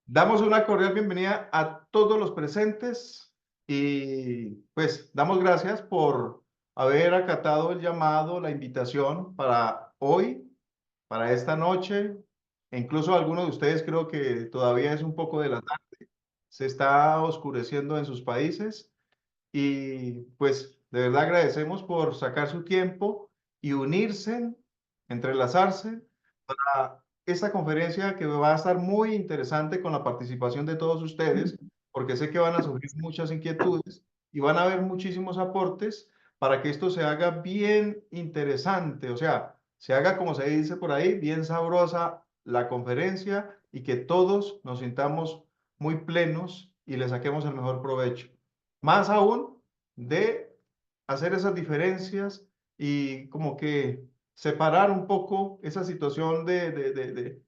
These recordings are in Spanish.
Damos una cordial bienvenida a todos los presentes y pues damos gracias por haber acatado el llamado, la invitación para hoy, para esta noche. E incluso algunos de ustedes creo que todavía es un poco de la tarde, se está oscureciendo en sus países y pues de verdad agradecemos por sacar su tiempo y unirse, entrelazarse para esta conferencia que va a estar muy interesante con la participación de todos ustedes, porque sé que van a surgir muchas inquietudes y van a haber muchísimos aportes para que esto se haga bien interesante, o sea, se haga como se dice por ahí, bien sabrosa la conferencia y que todos nos sintamos muy plenos y le saquemos el mejor provecho. Más aún de hacer esas diferencias y como que separar un poco esa situación de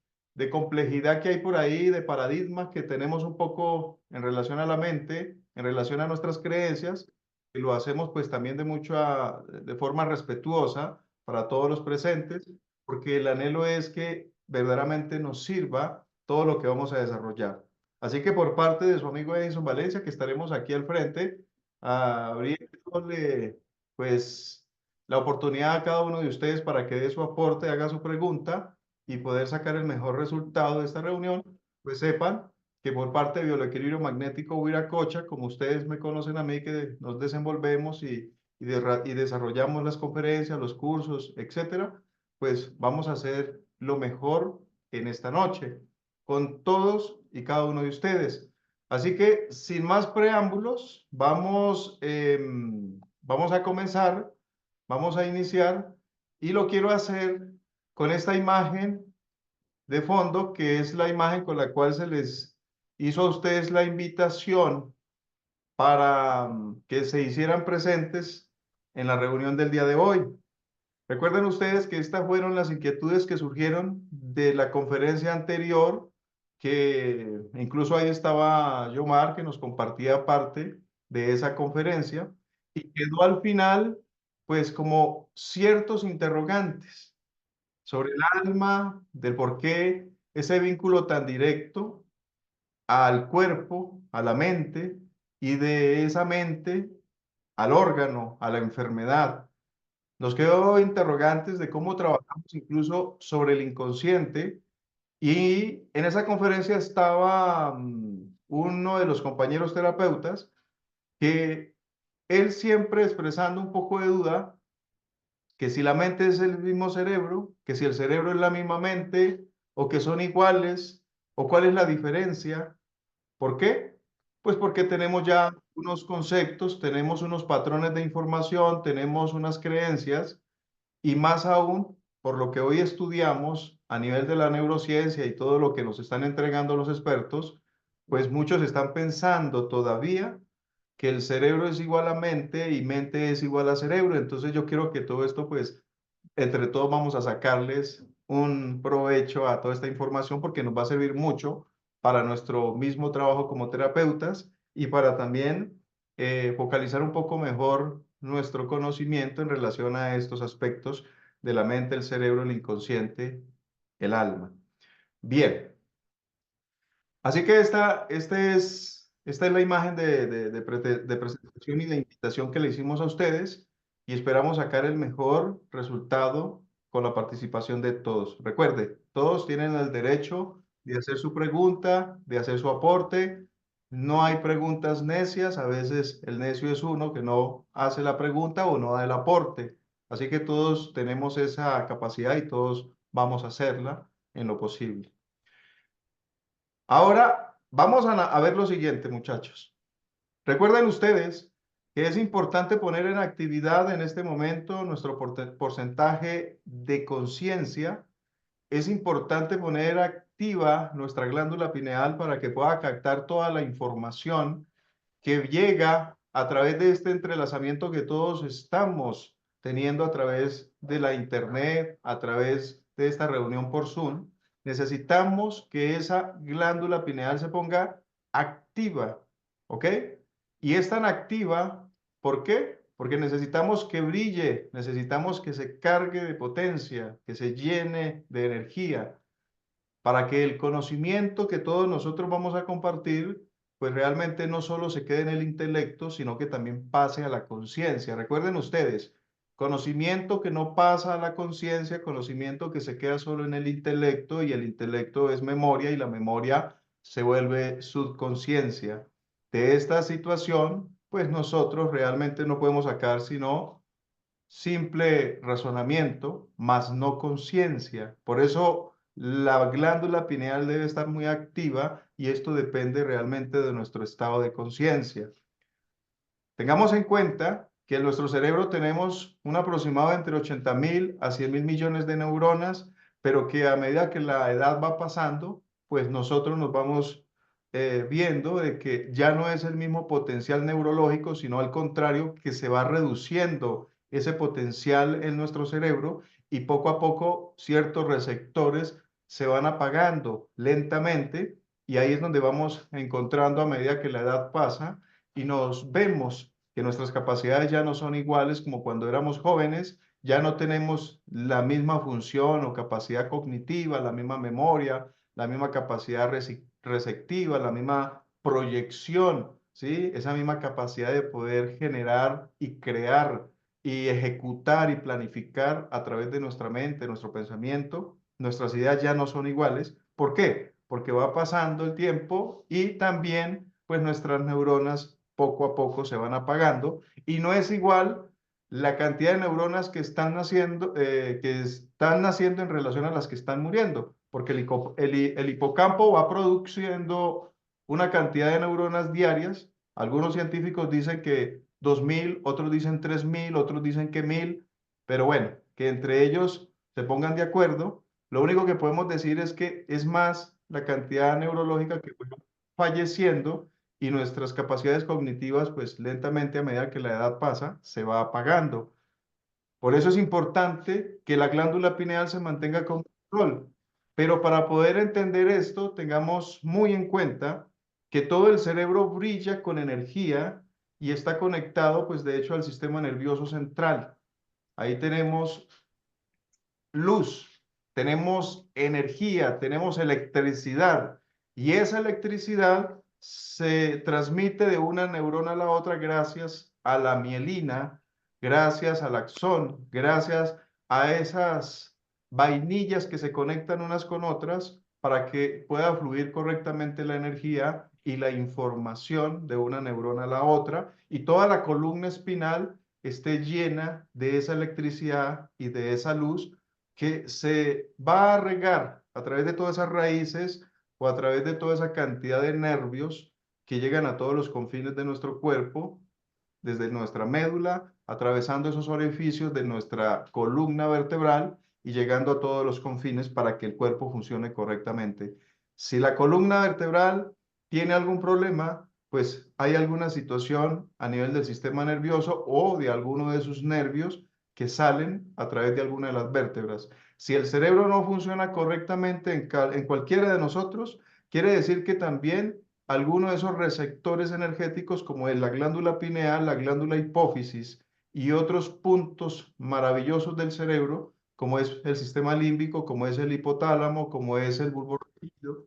complejidad que hay por ahí, de paradigmas que tenemos un poco en relación a la mente, en relación a nuestras creencias, y lo hacemos pues también de forma respetuosa para todos los presentes, porque el anhelo es que verdaderamente nos sirva todo lo que vamos a desarrollar. Así que por parte de su amigo Edison Valencia, que estaremos aquí al frente, abriéndole pues la oportunidad a cada uno de ustedes para que dé su aporte, haga su pregunta y poder sacar el mejor resultado de esta reunión, pues sepan que por parte de Bioequilibrio Magnético Huiracocha, como ustedes me conocen a mí, que nos desenvolvemos y desarrollamos las conferencias, los cursos, etcétera, pues vamos a hacer lo mejor en esta noche con todos y cada uno de ustedes. Así que, sin más preámbulos, vamos a comenzar, vamos a iniciar, y lo quiero hacer con esta imagen de fondo, que es la imagen con la cual se les hizo a ustedes la invitación para que se hicieran presentes en la reunión del día de hoy. Recuerden ustedes que estas fueron las inquietudes que surgieron de la conferencia anterior, que incluso ahí estaba Yomar, que nos compartía parte de esa conferencia, y quedó al final, pues como ciertos interrogantes sobre el alma, del por qué ese vínculo tan directo al cuerpo, a la mente, y de esa mente al órgano, a la enfermedad. Nos quedó interrogantes de cómo trabajamos incluso sobre el inconsciente, y en esa conferencia estaba uno de los compañeros terapeutas que él siempre expresando un poco de duda que si la mente es el mismo cerebro, que si el cerebro es la misma mente o que son iguales o cuál es la diferencia. ¿Por qué? Pues porque tenemos ya unos conceptos, tenemos unos patrones de información, tenemos unas creencias y más aún, por lo que hoy estudiamos a nivel de la neurociencia y todo lo que nos están entregando los expertos, pues muchos están pensando todavía que el cerebro es igual a mente y mente es igual a cerebro. Entonces yo quiero que todo esto, pues, entre todos vamos a sacarles un provecho a toda esta información porque nos va a servir mucho para nuestro mismo trabajo como terapeutas y para también focalizar un poco mejor nuestro conocimiento en relación a estos aspectos de la mente, el cerebro, el inconsciente, el alma. Bien, así que esta es la imagen de presentación y de invitación que le hicimos a ustedes y esperamos sacar el mejor resultado con la participación de todos. Recuerde, todos tienen el derecho de hacer su pregunta, de hacer su aporte. No hay preguntas necias, a veces el necio es uno que no hace la pregunta o no da el aporte. Así que todos tenemos esa capacidad y todos vamos a hacerla en lo posible. Ahora vamos a ver lo siguiente, muchachos. Recuerden ustedes que es importante poner en actividad en este momento nuestro porcentaje de conciencia. Es importante poner activa nuestra glándula pineal para que pueda captar toda la información que llega a través de este entrelazamiento que todos estamos teniendo a través de la internet, a través de esta reunión por Zoom. Necesitamos que esa glándula pineal se ponga activa, ¿ok? Y es tan activa, ¿por qué? Porque necesitamos que brille, necesitamos que se cargue de potencia, que se llene de energía. para que el conocimiento que todos nosotros vamos a compartir, pues realmente no solo se quede en el intelecto, sino que también pase a la conciencia. Recuerden ustedes, conocimiento que no pasa a la conciencia, conocimiento que se queda solo en el intelecto, y el intelecto es memoria y la memoria se vuelve subconsciencia. De esta situación, pues nosotros realmente no podemos sacar sino simple razonamiento, más no conciencia. Por eso la glándula pineal debe estar muy activa, y esto depende realmente de nuestro estado de conciencia. Tengamos en cuenta que en nuestro cerebro tenemos un aproximado entre 80.000 a 100.000 millones de neuronas, pero que a medida que la edad va pasando, pues nosotros nos vamos viendo de que ya no es el mismo potencial neurológico, sino al contrario, que se va reduciendo ese potencial en nuestro cerebro, y poco a poco ciertos receptores se van apagando lentamente, y ahí es donde vamos encontrando a medida que la edad pasa y nos vemos que nuestras capacidades ya no son iguales como cuando éramos jóvenes, ya no tenemos la misma función o capacidad cognitiva, la misma memoria, la misma capacidad receptiva, la misma proyección, ¿sí? Esa misma capacidad de poder generar y crear y ejecutar y planificar a través de nuestra mente, nuestro pensamiento. Nuestras ideas ya no son iguales. ¿Por qué? Porque va pasando el tiempo y también pues nuestras neuronas poco a poco se van apagando, y no es igual la cantidad de neuronas que están naciendo en relación a las que están muriendo, porque el hipocampo va produciendo una cantidad de neuronas diarias. Algunos científicos dicen que 2.000, otros dicen 3.000, otros dicen que 1.000, pero bueno, que entre ellos se pongan de acuerdo. Lo único que podemos decir es que es más la cantidad neurológica que fue falleciendo, y nuestras capacidades cognitivas, pues lentamente a medida que la edad pasa, se va apagando. Por eso es importante que la glándula pineal se mantenga con control. Pero para poder entender esto, tengamos muy en cuenta que todo el cerebro brilla con energía y está conectado, pues de hecho, al sistema nervioso central. Ahí tenemos luz, tenemos energía, tenemos electricidad, y esa electricidad se transmite de una neurona a la otra gracias a la mielina, gracias al axón, gracias a esas vainillas que se conectan unas con otras para que pueda fluir correctamente la energía y la información de una neurona a la otra, y toda la columna espinal esté llena de esa electricidad y de esa luz, que se va a regar a través de todas esas raíces o a través de toda esa cantidad de nervios que llegan a todos los confines de nuestro cuerpo, desde nuestra médula, atravesando esos orificios de nuestra columna vertebral y llegando a todos los confines para que el cuerpo funcione correctamente. Si la columna vertebral tiene algún problema, pues hay alguna situación a nivel del sistema nervioso o de alguno de sus nervios que salen a través de alguna de las vértebras. Si el cerebro no funciona correctamente en cualquiera de nosotros, quiere decir que también algunos de esos receptores energéticos, como es la glándula pineal, la glándula hipófisis y otros puntos maravillosos del cerebro, como es el sistema límbico, como es el hipotálamo, como es el bulbo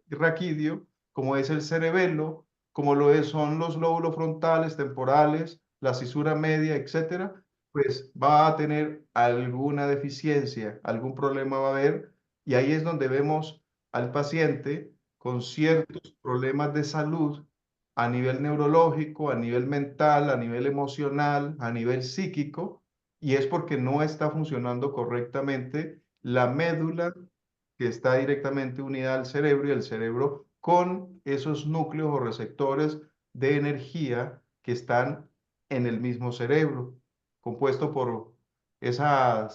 raquídeo, como es el cerebelo, como son los lóbulos frontales, temporales, la cisura media, etcétera, pues va a tener alguna deficiencia, algún problema va a haber, y ahí es donde vemos al paciente con ciertos problemas de salud a nivel neurológico, a nivel mental, a nivel emocional, a nivel psíquico, y es porque no está funcionando correctamente la médula que está directamente unida al cerebro, y el cerebro con esos núcleos o receptores de energía que están en el mismo cerebro, compuesto por esa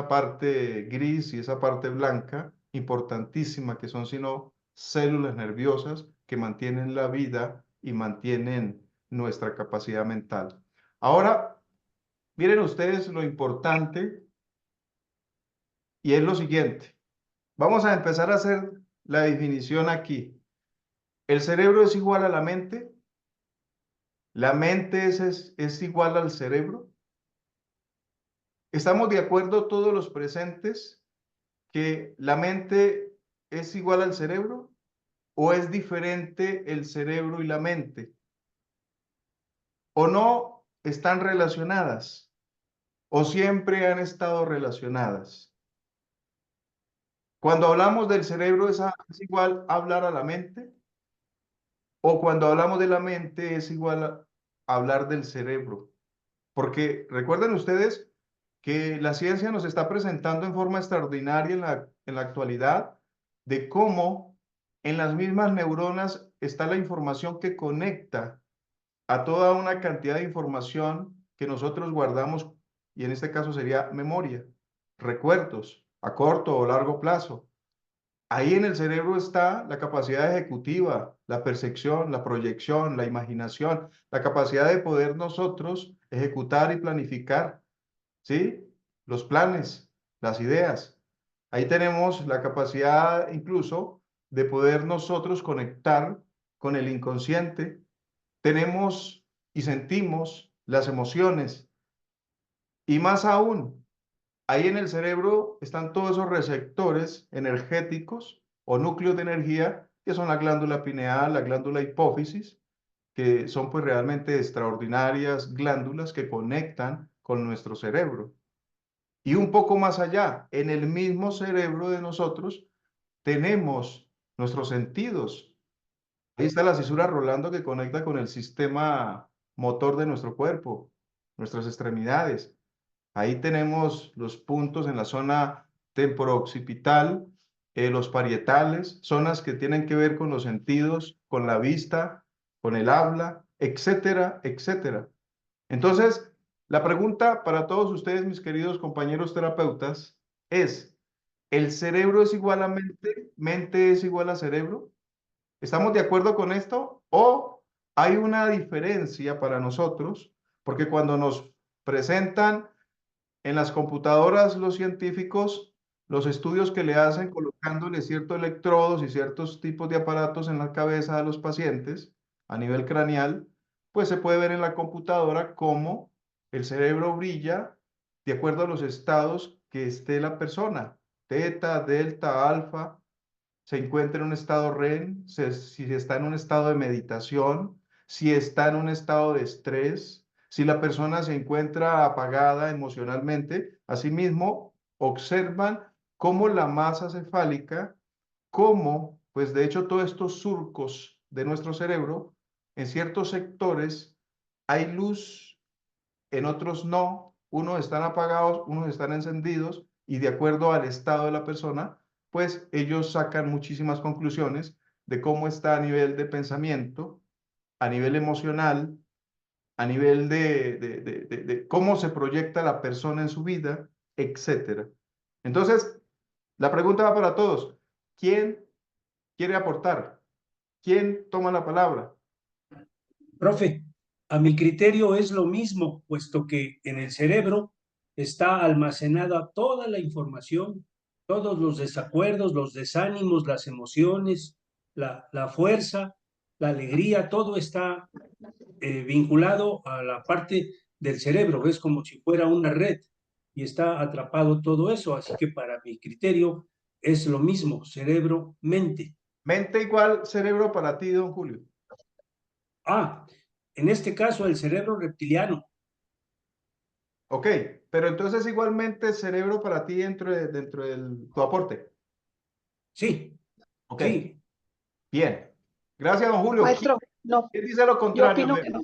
parte gris y esa parte blanca, importantísima, que son sino células nerviosas que mantienen la vida y mantienen nuestra capacidad mental. Ahora, miren ustedes lo importante, y es lo siguiente. Vamos a empezar a hacer la definición aquí. ¿El cerebro es igual a la mente es igual al cerebro? ¿Estamos de acuerdo todos los presentes que la mente es igual al cerebro o es diferente el cerebro y la mente? ¿O no están relacionadas? ¿O siempre han estado relacionadas? Cuando hablamos del cerebro, ¿es igual hablar a la mente? ¿O cuando hablamos de la mente es igual a hablar del cerebro? Porque recuerden ustedes que la ciencia nos está presentando en forma extraordinaria en la actualidad de cómo en las mismas neuronas está la información que conecta a toda una cantidad de información que nosotros guardamos, y en este caso sería memoria, recuerdos a corto o largo plazo. Ahí en el cerebro está la capacidad ejecutiva, la percepción, la proyección, la imaginación, la capacidad de poder nosotros ejecutar y planificar, ¿sí? Los planes, las ideas. Ahí tenemos la capacidad incluso de poder nosotros conectar con el inconsciente. Tenemos y sentimos las emociones. Y más aún, ahí en el cerebro están todos esos receptores energéticos o núcleos de energía, que son la glándula pineal, la glándula hipófisis, que son pues realmente extraordinarias glándulas que conectan con nuestro cerebro. Y un poco más allá, en el mismo cerebro de nosotros tenemos nuestros sentidos. Ahí está la cisura rolando que conecta con el sistema motor de nuestro cuerpo, nuestras extremidades. Ahí tenemos los puntos en la zona temporooccipital, los parietales, zonas que tienen que ver con los sentidos, con la vista, con el habla, etcétera, etcétera. Entonces, la pregunta para todos ustedes, mis queridos compañeros terapeutas, es, ¿el cerebro es igual a mente? ¿Mente es igual a cerebro? ¿Estamos de acuerdo con esto? ¿O hay una diferencia para nosotros? Porque cuando nos presentan en las computadoras los científicos, los estudios que le hacen colocándole ciertos electrodos y ciertos tipos de aparatos en la cabeza de los pacientes a nivel craneal, pues se puede ver en la computadora cómo el cerebro brilla de acuerdo a los estados que esté la persona, teta, delta, alfa, se encuentra en un estado REM, si está en un estado de meditación, si está en un estado de estrés, si la persona se encuentra apagada emocionalmente. Asimismo, observan cómo la masa cefálica, cómo, pues de hecho, todos estos surcos de nuestro cerebro, en ciertos sectores hay luz, en otros no, unos están apagados, unos están encendidos, y de acuerdo al estado de la persona, pues ellos sacan muchísimas conclusiones de cómo está a nivel de pensamiento, a nivel emocional, a nivel de cómo se proyecta la persona en su vida, etcétera. Entonces, la pregunta va para todos. ¿Quién quiere aportar? ¿Quién toma la palabra? Profe, a mi criterio es lo mismo, puesto que en el cerebro está almacenada toda la información, todos los desacuerdos, los desánimos, las emociones, la fuerza, la alegría, todo está vinculado a la parte del cerebro, es como si fuera una red y está atrapado todo eso, así que para mi criterio es lo mismo, cerebro-mente. Mente igual cerebro para ti, don Julio. Ah, en este caso el cerebro reptiliano. Ok, pero entonces igualmente cerebro para ti dentro del tu aporte. Sí, Ok, sí. bien. Gracias, don Julio. Maestro, no, ¿Quién dice lo yo contrario? A opino ver, que no.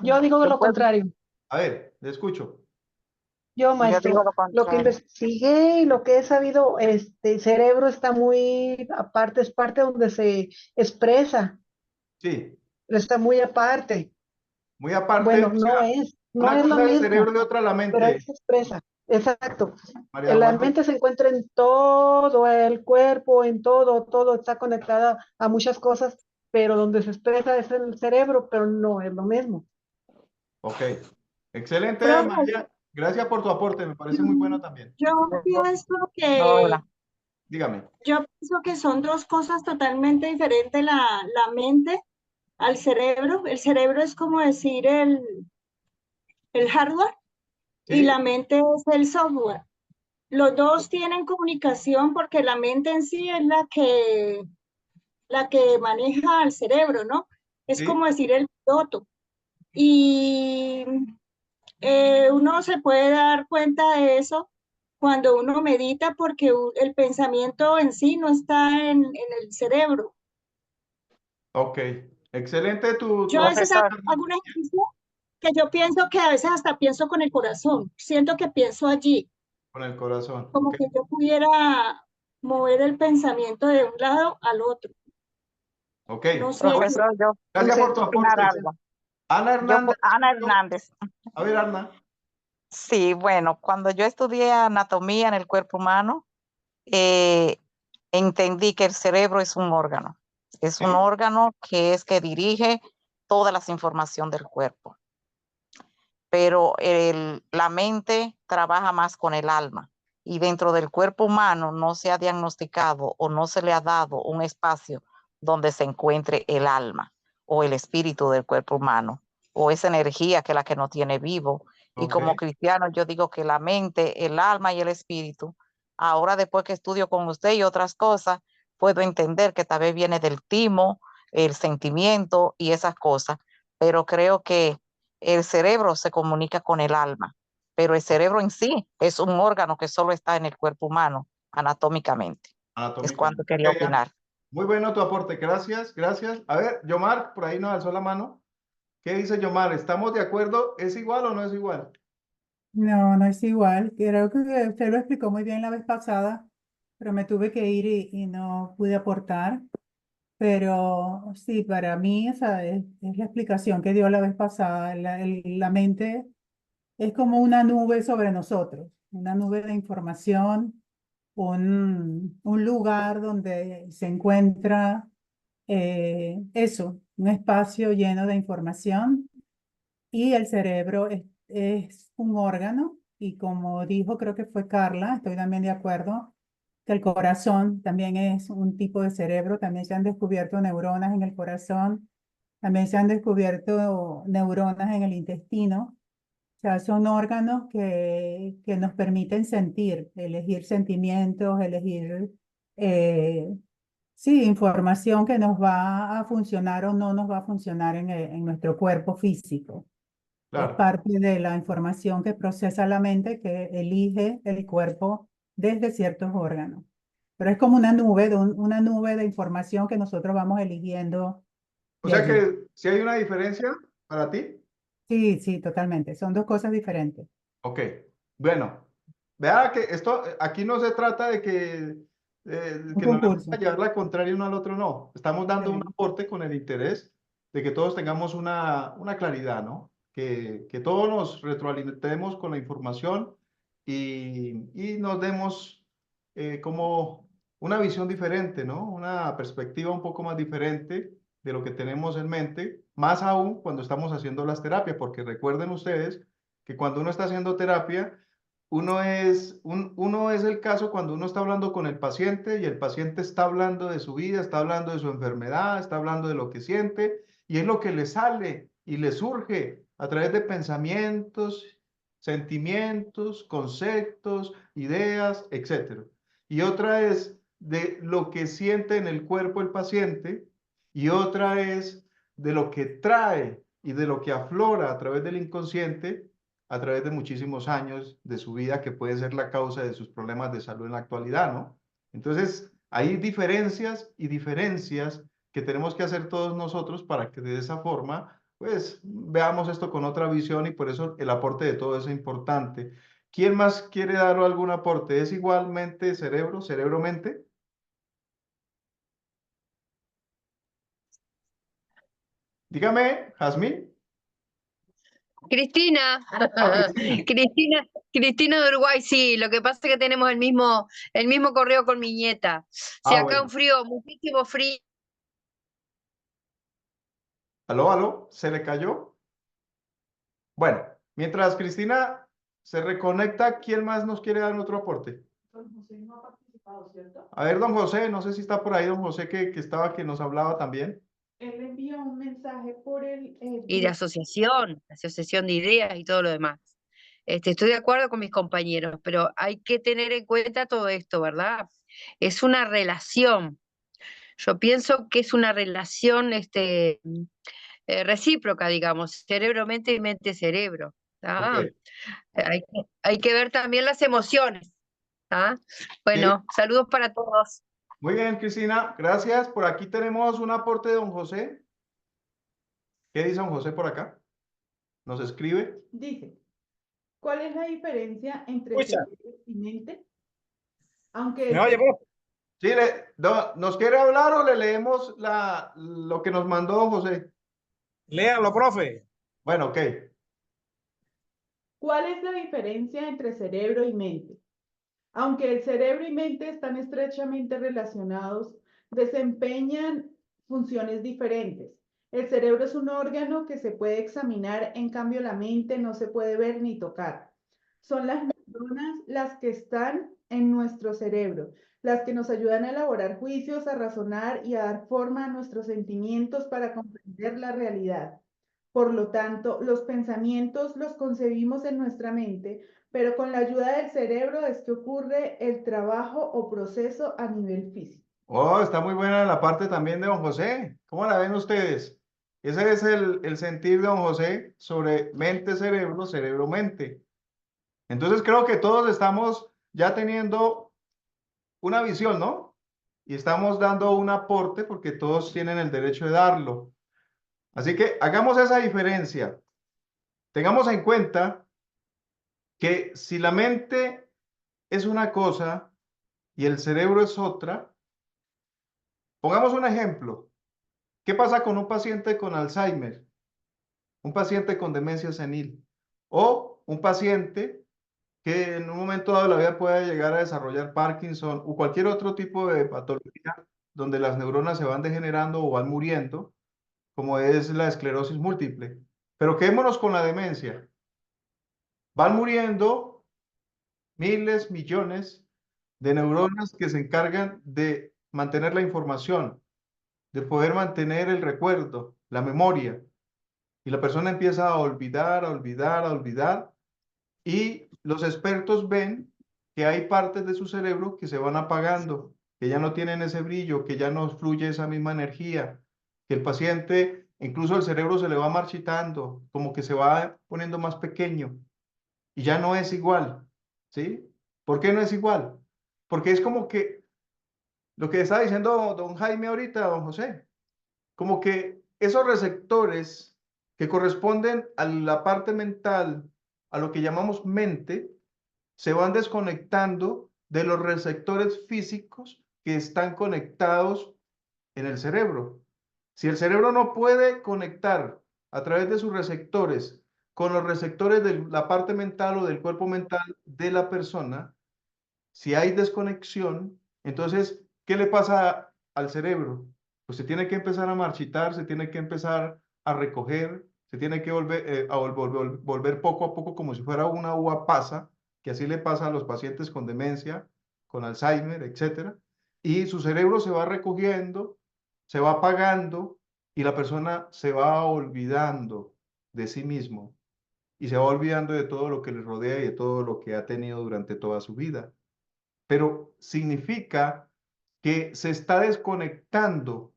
Yo digo Yo, lo pues, contrario. a ver, le escucho. Yo, yo digo maestro, lo lo que contrario. investigué y lo que he sabido, el cerebro está muy aparte, es parte donde se expresa, Sí, pero está muy aparte. muy aparte, Bueno, o sea, no una es lo cosa es el mismo, cerebro y otra la pero ahí mente, se expresa. Exacto. María La Guadalupe. mente se encuentra en todo el cuerpo, en todo está conectada a muchas cosas, pero donde se expresa es el cerebro, pero no es lo mismo. Ok, excelente, Profe, María. Gracias por tu aporte, me parece muy bueno mm, también. yo Yo- pienso Hola. Dígame. yo pienso que son dos cosas totalmente diferentes, la mente al cerebro. El cerebro es como decir el hardware y Sí, la mente es el software. los dos tienen comunicación porque la mente en sí es la que maneja al cerebro, ¿no? Es ¿Sí? como decir el piloto. Y uno se puede dar cuenta de eso cuando uno medita porque el pensamiento en sí no está en el cerebro. Ok. Excelente tu Yo a veces Profesor, hago un ejercicio que yo pienso que a veces hasta pienso con el corazón. Siento que pienso allí, con el corazón. como Ok. que yo pudiera mover el pensamiento de un lado al otro. Ok. No sé, profesor, yo Gracias por tu quiero opinar aporte. algo. Ana Hernández. Ana Hernández. A ver, Ana. Sí, bueno, cuando yo estudié anatomía en el cuerpo humano, eh, entendí que el cerebro es un órgano. Es un ¿Sí? órgano que dirige todas las informaciones del cuerpo. Pero la mente trabaja más con el alma. Y dentro del cuerpo humano no se ha diagnosticado o no se le ha dado un espacio donde se encuentre el alma o el espíritu del cuerpo humano o esa energía que es la que nos tiene vivo. Y Ok. como cristiano yo digo que la mente, el alma y el espíritu, ahora después que estudio con usted y otras cosas, puedo entender que tal vez viene del timo, el sentimiento y esas cosas, pero creo que el cerebro se comunica con el alma, pero el cerebro en sí es un órgano que solo está en el cuerpo humano anatómicamente. Es cuanto Anatómicamente. quería Ok, Ana. opinar. Muy bueno tu aporte. Gracias, gracias. A ver, Yomar, por ahí nos alzó la mano. ¿Qué dice Yomar? ¿Estamos de acuerdo? ¿Es igual o no es igual? No, no es igual. Creo que usted lo explicó muy bien la vez pasada, pero me tuve que ir y no pude aportar. Pero sí, para mí esa es la explicación que dio la vez pasada. La mente es como una nube sobre nosotros, una nube de información, un lugar donde se encuentra eso, un espacio lleno de información y el cerebro es un órgano y como dijo, creo que fue Carla, estoy también de acuerdo, que el corazón también es un tipo de cerebro, también se han descubierto neuronas en el corazón, también se han descubierto neuronas en el intestino, o sea, son órganos que nos permiten sentir, elegir sentimientos, elegir, sí, información que nos va a funcionar o no nos va a funcionar en nuestro cuerpo físico. Es Claro. parte de la información que procesa la mente que elige el cuerpo desde ciertos órganos. Pero es como una nube una nube de información que nosotros vamos eligiendo O de sea allí. que si hay una diferencia para ti. Sí, sí, totalmente. Son dos cosas diferentes. Ok. Bueno, vea que esto, aquí no se trata de Un que no le vamos concurso. a llevar la contraria uno al otro, no. Estamos dando un Sí. aporte con el interés de que todos tengamos una claridad, ¿no? Que todos nos retroalimentemos con la información y nos demos como una visión diferente, ¿no? Una perspectiva un poco más diferente de lo que tenemos en mente, más aún cuando estamos haciendo las terapias, porque recuerden ustedes que cuando uno está haciendo terapia, uno es el caso cuando uno está hablando con el paciente y el paciente está hablando de su vida, está hablando de su enfermedad, está hablando de lo que siente y es lo que le sale y le surge a través de pensamientos, sentimientos, conceptos, ideas, etcétera. Y otra es de lo que siente en el cuerpo el paciente y otra es de lo que trae y de lo que aflora a través del inconsciente a través de muchísimos años de su vida que puede ser la causa de sus problemas de salud en la actualidad, ¿no? Entonces, hay diferencias y diferencias que tenemos que hacer todos nosotros para que de esa forma, pues, veamos esto con otra visión y por eso el aporte de todo es importante. ¿Quién más quiere dar algún aporte? ¿Es igualmente cerebro, cerebro-mente? Dígame, Jazmín. Cristina, Cristina. Cristina de Uruguay, sí, lo que pasa es que tenemos el mismo correo con mi nieta. Si acá un Bueno. frío, muchísimo frío. Aló, aló, ¿se le cayó? Bueno, mientras Cristina se reconecta, ¿quién más nos quiere dar otro aporte? Don José no ha participado, ¿cierto? A ver, don José, no sé si está por ahí, don José, que nos hablaba también. Él envía un mensaje por el Y de grupo. asociación de ideas y todo lo demás. Estoy de acuerdo con mis compañeros, pero hay que tener en cuenta todo esto, ¿verdad? Es una relación. Yo pienso que es una relación recíproca, digamos, cerebro-mente y mente-cerebro. Ok. Hay que ver también las emociones. ¿Ah? Sí. Bueno, saludos para todos. Muy bien, Cristina, gracias. Por aquí tenemos un aporte de don José. ¿Qué dice don José por acá? Nos escribe. Dice, ¿cuál es la diferencia entre Escucha. cerebro y mente? Aunque ¿Me oye, profe? Sí, ¿nos quiere hablar o le leemos lo que nos mandó don José? Léalo, profe. Bueno, ok. ¿cuál es la diferencia entre cerebro y mente? Aunque el cerebro y mente están estrechamente relacionados, desempeñan funciones diferentes. El cerebro es un órgano que se puede examinar, en cambio la mente no se puede ver ni tocar. Son las neuronas las que están en nuestro cerebro, las que nos ayudan a elaborar juicios, a razonar y a dar forma a nuestros sentimientos para comprender la realidad. Por lo tanto, los pensamientos los concebimos en nuestra mente, pero con la ayuda del cerebro es que ocurre el trabajo o proceso a nivel físico. Oh, está muy buena la parte también de don José. ¿Cómo la ven ustedes? Ese es el sentir de don José sobre mente-cerebro, cerebro-mente. Entonces creo que todos estamos ya teniendo una visión, ¿no? Y estamos dando un aporte porque todos tienen el derecho de darlo. Así que hagamos esa diferencia. Tengamos en cuenta que si la mente es una cosa y el cerebro es otra, pongamos un ejemplo. ¿Qué pasa con un paciente con Alzheimer? Un paciente con demencia senil o un paciente que en un momento dado de la vida puede llegar a desarrollar Parkinson o cualquier otro tipo de patología donde las neuronas se van degenerando o van muriendo, como es la esclerosis múltiple. Pero quedémonos con la demencia. Van muriendo miles, millones de neuronas que se encargan de mantener la información, de poder mantener el recuerdo, la memoria. Y la persona empieza a olvidar, a olvidar, a olvidar. Y los expertos ven que hay partes de su cerebro que se van apagando, que ya no tienen ese brillo, que ya no fluye esa misma energía, que el paciente, incluso el cerebro se le va marchitando, como que se va poniendo más pequeño y ya no es igual, ¿sí? ¿Por qué no es igual? Porque es como que lo que estaba diciendo don Jaime ahorita, don José, como que esos receptores que corresponden a la parte mental, a lo que llamamos mente, se van desconectando de los receptores físicos que están conectados en el cerebro. Si el cerebro no puede conectar a través de sus receptores con los receptores de la parte mental o del cuerpo mental de la persona, si hay desconexión, entonces, ¿qué le pasa al cerebro? Pues se tiene que empezar a marchitar, se tiene que empezar a recoger, se tiene que volver poco a poco como si fuera una uva pasa, que así le pasa a los pacientes con demencia, con Alzheimer, etcétera. Y su cerebro se va recogiendo, se va apagando y la persona se va olvidando de sí mismo y se va olvidando de todo lo que le rodea y de todo lo que ha tenido durante toda su vida, pero significa que se está desconectando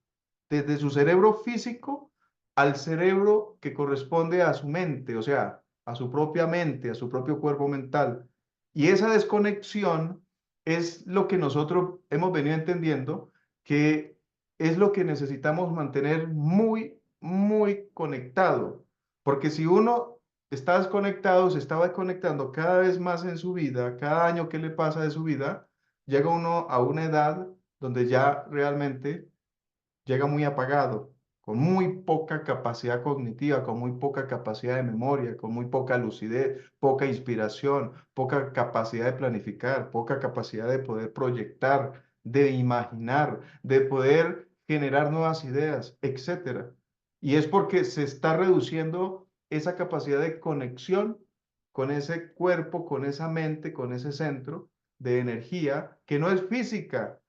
desde su cerebro físico al cerebro que corresponde a su mente, o sea, a su propia mente, a su propio cuerpo mental. Y esa desconexión es lo que nosotros hemos venido entendiendo, que es lo que necesitamos mantener muy, muy conectado. Porque si uno está desconectado, se está desconectando cada vez más en su vida, cada año que le pasa de su vida, llega uno a una edad donde ya realmente llega muy apagado, con muy poca capacidad cognitiva, con muy poca capacidad de memoria, con muy poca lucidez, poca inspiración, poca capacidad de planificar, poca capacidad de poder proyectar, de imaginar, de poder generar nuevas ideas, etcétera. Y es porque se está reduciendo esa capacidad de conexión con ese cuerpo, con esa mente, con ese centro de energía que no es física,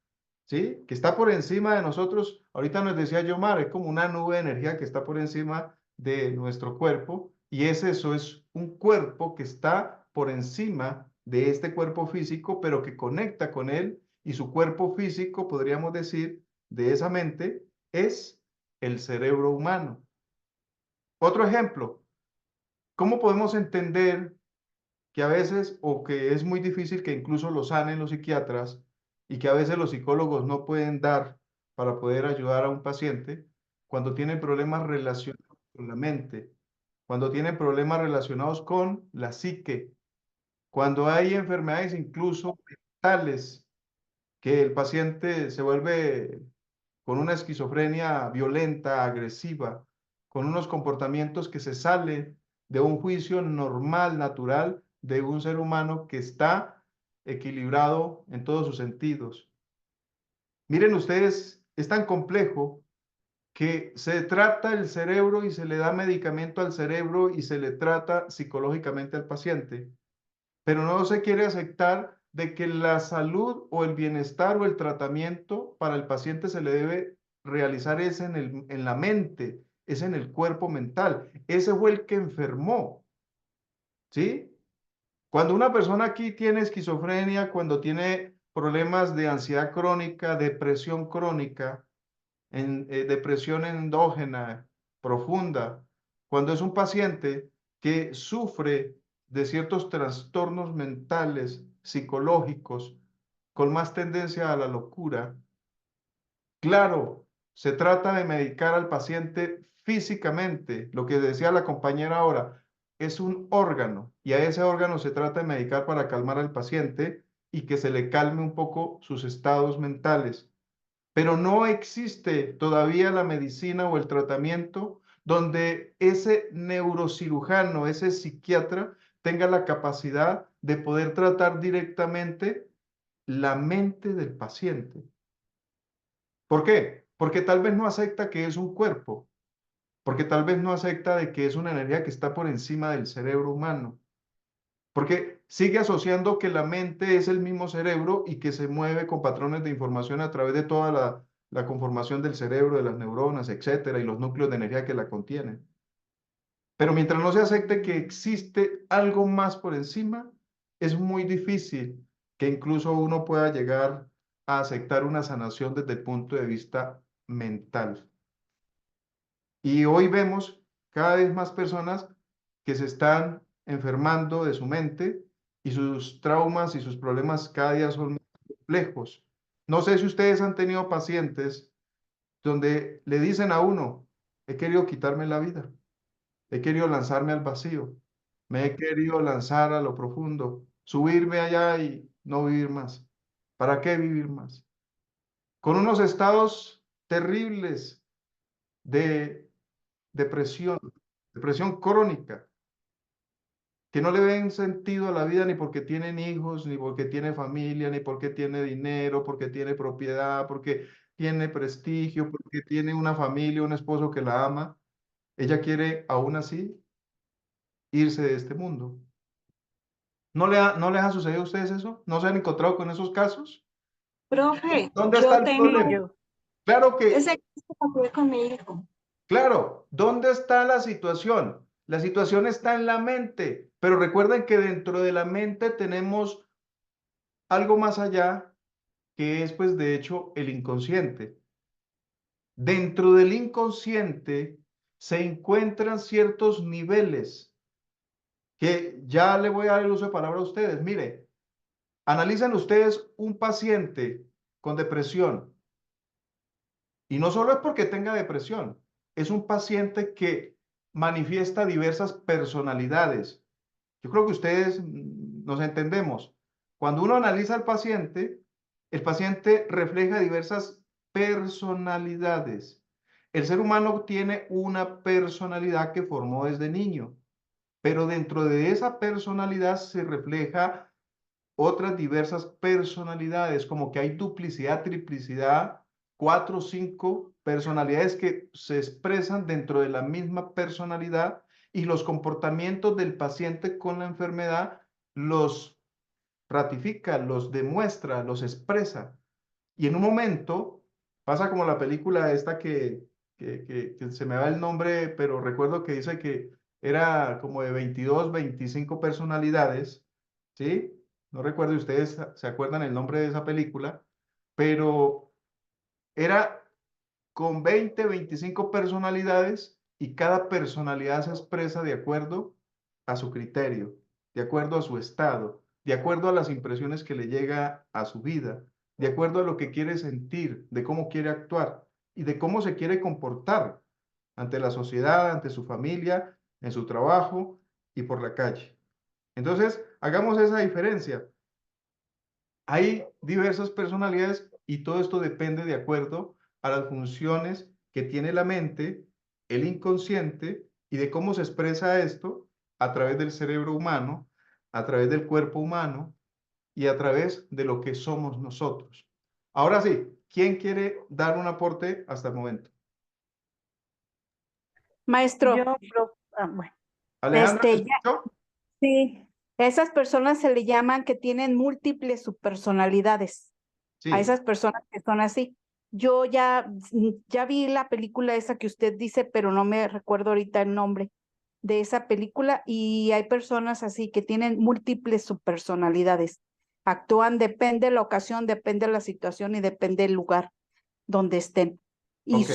¿sí? Que está por encima de nosotros. Ahorita nos decía Yomar, es como una nube de energía que está por encima de nuestro cuerpo y es eso, es un cuerpo que está por encima de este cuerpo físico, pero que conecta con él, y su cuerpo físico, podríamos decir, de esa mente, es el cerebro humano. Otro ejemplo, ¿cómo podemos entender que a veces, o que es muy difícil que incluso lo sanen los psiquiatras, y que a veces los psicólogos no pueden dar para poder ayudar a un paciente cuando tiene problemas relacionados con la mente, cuando tiene problemas relacionados con la psique, cuando hay enfermedades incluso mentales, que el paciente se vuelve con una esquizofrenia violenta, agresiva, con unos comportamientos que se salen de un juicio normal, natural, de un ser humano que está equilibrado en todos sus sentidos. Miren ustedes, es tan complejo que se trata el cerebro y se le da medicamento al cerebro y se le trata psicológicamente al paciente, pero no se quiere aceptar de que la salud o el bienestar o el tratamiento para el paciente se le debe realizar es en la mente, es en el cuerpo mental. Ese fue el que enfermó, ¿sí? Cuando una persona aquí tiene esquizofrenia, cuando tiene problemas de ansiedad crónica, depresión crónica, depresión endógena profunda, cuando es un paciente que sufre de ciertos trastornos mentales, psicológicos, con más tendencia a la locura, claro, se trata de medicar al paciente físicamente, lo que decía la compañera ahora, es un órgano y a ese órgano se trata de medicar para calmar al paciente y que se le calme un poco sus estados mentales. Pero no existe todavía la medicina o el tratamiento donde ese neurocirujano, ese psiquiatra, tenga la capacidad de poder tratar directamente la mente del paciente. ¿Por qué? Porque tal vez no acepta que es un cuerpo, porque tal vez no acepta de que es una energía que está por encima del cerebro humano, porque sigue asociando que la mente es el mismo cerebro y que se mueve con patrones de información a través de toda la conformación del cerebro, de las neuronas, etcétera, y los núcleos de energía que la contienen. Pero mientras no se acepte que existe algo más por encima, es muy difícil que incluso uno pueda llegar a aceptar una sanación desde el punto de vista mental. Y hoy vemos cada vez más personas que se están enfermando de su mente y sus traumas y sus problemas cada día son más complejos. No sé si ustedes han tenido pacientes donde le dicen a uno, he querido quitarme la vida, he querido lanzarme al vacío, me he querido lanzar a lo profundo, subirme allá y no vivir más. ¿Para qué vivir más? Con unos estados terribles de depresión, depresión crónica, que no le ven sentido a la vida ni porque tienen hijos, ni porque tiene familia, ni porque tiene dinero, porque tiene propiedad, porque tiene prestigio, porque tiene una familia, un esposo que la ama. Ella quiere aún así irse de este mundo. ¿No les ha sucedido a ustedes eso? ¿No se han encontrado con esos casos? Profe, ¿Dónde está yo el tengo problema? Claro que ese caso lo tuve con mi hijo. Claro, ¿dónde está la situación? La situación está en la mente, pero recuerden que dentro de la mente tenemos algo más allá, que es pues de hecho el inconsciente. Dentro del inconsciente se encuentran ciertos niveles que ya le voy a dar el uso de palabra a ustedes. Mire, analicen ustedes un paciente con depresión y no solo es porque tenga depresión, es un paciente que manifiesta diversas personalidades. Yo creo que ustedes nos entendemos. Cuando uno analiza al paciente, el paciente refleja diversas personalidades. El ser humano tiene una personalidad que formó desde niño, pero dentro de esa personalidad se refleja otras diversas personalidades, como que hay duplicidad, triplicidad, 4 o 5 personalidades que se expresan dentro de la misma personalidad y los comportamientos del paciente con la enfermedad los ratifica, los demuestra, los expresa. Y en un momento pasa como la película esta que se me va el nombre, pero recuerdo que dice que era como de 22, 25 personalidades, ¿sí? No recuerdo si ustedes se acuerdan el nombre de esa película, pero era con 20, 25 personalidades y cada personalidad se expresa de acuerdo a su criterio, de acuerdo a su estado, de acuerdo a las impresiones que le llega a su vida, de acuerdo a lo que quiere sentir, de cómo quiere actuar y de cómo se quiere comportar ante la sociedad, ante su familia, en su trabajo y por la calle. Entonces, hagamos esa diferencia. Hay diversas personalidades y todo esto depende de acuerdo a las funciones que tiene la mente, el inconsciente y de cómo se expresa esto a través del cerebro humano, a través del cuerpo humano y a través de lo que somos nosotros. Ahora sí, ¿quién quiere dar un aporte hasta el momento? Maestro, bueno, Alejandra, ¿me ya, escuchó? sí, esas personas se le llaman que tienen múltiples subpersonalidades, a Sí, esas personas que son así. Yo ya vi la película esa que usted dice, pero no me recuerdo ahorita el nombre de esa película y hay personas así que tienen múltiples subpersonalidades. Actúan, depende de la ocasión, depende de la situación y depende del lugar donde estén. Y ok.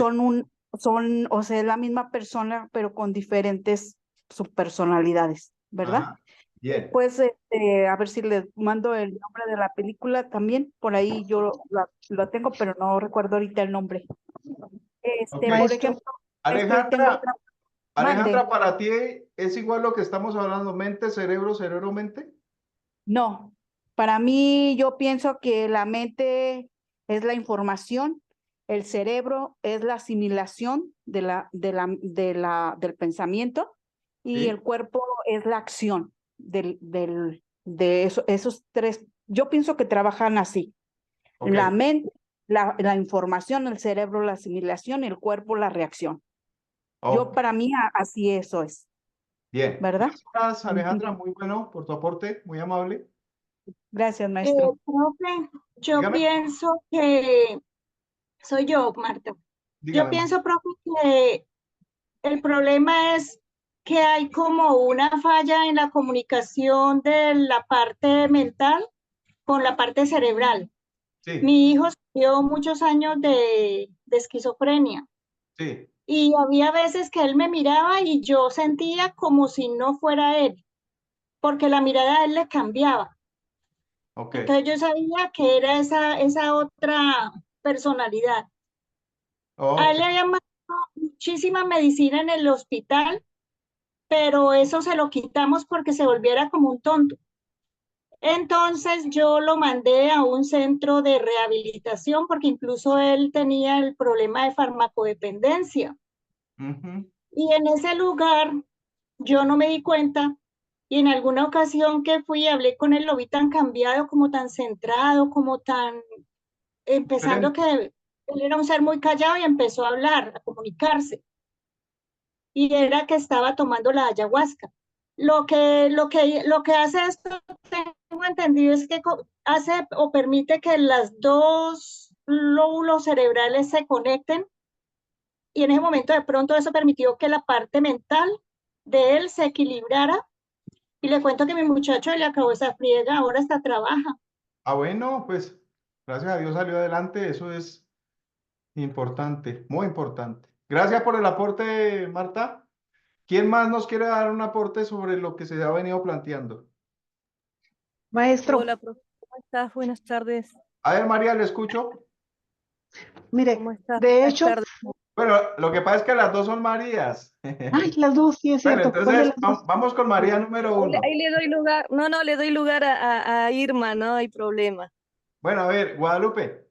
o sea, es la misma persona, pero con diferentes subpersonalidades, ¿verdad? Ajá, bien. Pues, a ver si le mando el nombre de la película también, por ahí yo la tengo, pero no recuerdo ahorita el nombre. Ok. Por Maestro, ejemplo, ahí tengo Alejandra, otra, Alejandra, mande. ¿para ti es igual lo que estamos hablando? ¿Mente, cerebro, cerebro, mente? No, para mí yo pienso que la mente es la información, el cerebro es la asimilación del pensamiento y Sí, el cuerpo es la acción de esos tres. Yo pienso que trabajan así. ok. La mente, la información, el cerebro, la asimilación y el cuerpo, la reacción. Yo Ok, para mí así eso es, bien. ¿verdad? Gracias, Ujú. Alejandra, muy bueno por tu aporte, muy amable. Gracias, maestro. Profe, yo Dígame, pienso que soy yo, Marta. Yo dígame. pienso, profe, que el problema es que hay como una falla en la comunicación de la parte mental con la parte cerebral. Sí, Mi hijo sufrió muchos años de esquizofrenia sí, y había veces que él me miraba y yo sentía como si no fuera él, porque la mirada de él le cambiaba. ok. Entonces yo sabía que era esa otra personalidad. A él Ok, le habían mandado muchísima medicina en el hospital, pero eso se lo quitamos porque se volviera como un tonto. Entonces yo lo mandé a un centro de rehabilitación porque incluso él tenía el problema de farmacodependencia. ujú. Y en ese lugar yo no me di cuenta y en alguna ocasión que fui y hablé con él lo vi tan cambiado, como tan centrado, como tan empezando Excelente. que él era un ser muy callado y empezó a hablar, a comunicarse. Y era que estaba tomando la ayahuasca. Lo que hace esto, tengo entendido, es que hace o permite que las dos lóbulos cerebrales se conecten y en ese momento de pronto eso permitió que la parte mental de él se equilibrara y le cuento que mi muchacho le acabó esa friega, ahora hasta trabaja. Ah, bueno, pues gracias a Dios salió adelante, eso es importante, muy importante. Gracias por el aporte, Marta. ¿Quién más nos quiere dar un aporte sobre lo que se ha venido planteando? maestro, Hola, profe, ¿cómo estás? Buenas tardes. A ver, María, le escucho. ¿Cómo mire, estás? de Buenas hecho, tardes. Bueno, lo que pasa es que las dos son Marías. ay, las dos, sí es Bueno, cierto. ¿Cuál de entonces las dos? vamos con María número uno. Ahí le doy lugar, no, le doy lugar a Irma, no hay problema. Bueno, a ver, Guadalupe.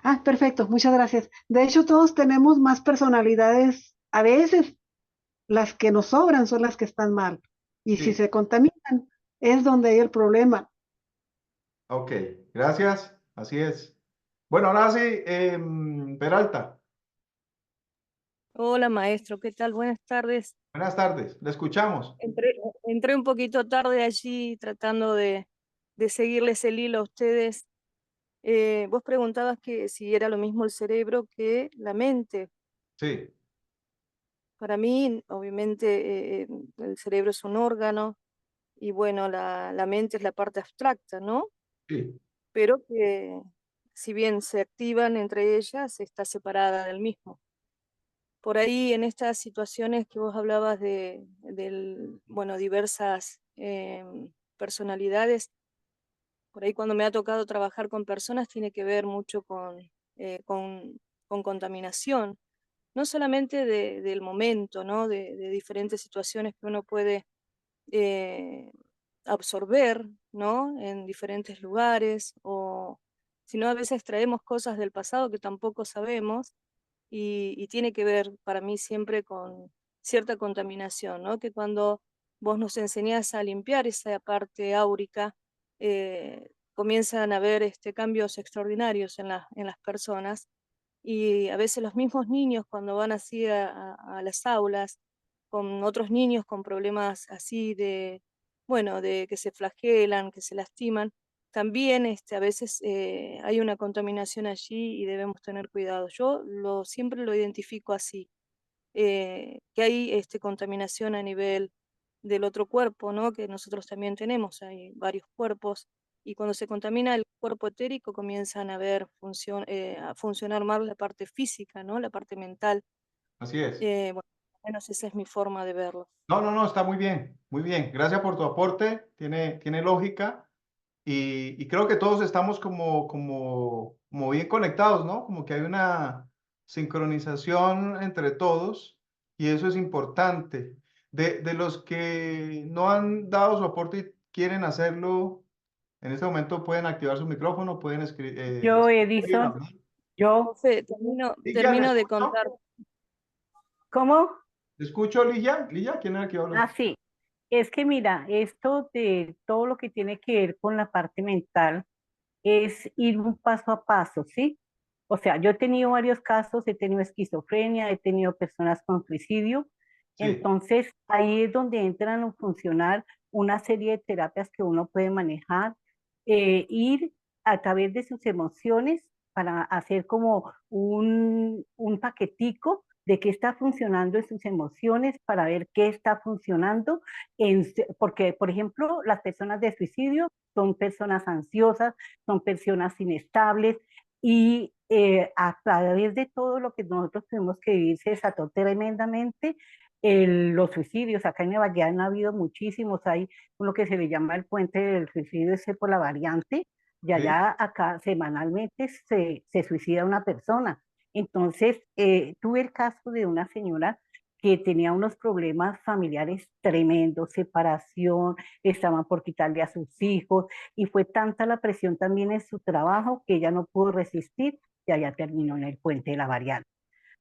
Ah, perfecto, muchas gracias. De hecho, todos tenemos más personalidades. A veces las que nos sobran son las que están mal. Y si Sí, se contaminan, es donde hay el problema. ok, gracias, así es. Bueno, ahora sí, Peralta, Hola, maestro, ¿qué tal? Buenas tardes. buenas tardes, le escuchamos. Entré un poquito tarde allí tratando de seguirles el hilo a ustedes. Vos preguntabas que si era lo mismo el cerebro que la mente. Sí, Para mí, obviamente, el cerebro es un órgano y bueno, la mente es la parte abstracta, ¿no? Sí, Pero que si bien se activan entre ellas, está separada del mismo. Por ahí en estas situaciones que vos hablabas bueno, diversas personalidades, por ahí cuando me ha tocado trabajar con personas tiene que ver mucho con contaminación, no solamente del momento, ¿no? De diferentes situaciones que uno puede eh, absorber, ¿no? En diferentes lugares, o si no, a veces traemos cosas del pasado que tampoco sabemos y tiene que ver para mí siempre con cierta contaminación, ¿no? Que cuando vos nos enseñás a limpiar esa parte áurica, comienzan a haber cambios extraordinarios en las personas y a veces los mismos niños cuando van así a las aulas con otros niños con problemas así bueno, de que se flagelan, que se lastiman, también a veces hay una contaminación allí y debemos tener cuidado. Yo siempre lo identifico así, que hay contaminación a nivel del otro cuerpo, ¿no? Que nosotros también tenemos, hay varios cuerpos, y cuando se contamina el cuerpo etérico comienzan a a funcionar mal la parte física, ¿no? La parte mental. así es. Bueno, al menos esa es mi forma de verlo. No, no, no, está muy bien, muy bien. Gracias por tu aporte, tiene lógica y creo que todos estamos como bien conectados, ¿no? Como que hay una sincronización entre todos y eso es importante. De los que no han dado su aporte y quieren hacerlo, en este momento pueden activar su micrófono, pueden Yo, escribir, Edison, hablar. yo, Profe, Ligia, ¿le termino de escucho? contar. ¿cómo? ¿Le escucho, Ligia? Ligia, ¿quién era el que iba a hablar? Ah, sí, es que mira, esto de todo lo que tiene que ver con la parte mental es ir un paso a paso, ¿sí? O sea, yo he tenido varios casos, he tenido esquizofrenia, he tenido personas con suicidio, Sí, entonces ahí es donde entran a funcionar una serie de terapias que uno puede manejar, ir a través de sus emociones para hacer como un paquetico de qué está funcionando en sus emociones para ver qué está funcionando, porque por ejemplo las personas de suicidio son personas ansiosas, son personas inestables y a través de todo lo que nosotros tuvimos que vivir se desató tremendamente los suicidios. Acá en Nueva York han habido muchísimos, hay uno que se le llama el puente del suicidio ese por la variante, y sí. allá acá semanalmente se suicida una persona. Entonces, tuve el caso de una señora que tenía unos problemas familiares tremendos, separación, estaban por quitarle a sus hijos, y fue tanta la presión también en su trabajo que ella no pudo resistir y allá terminó en el puente de la variante.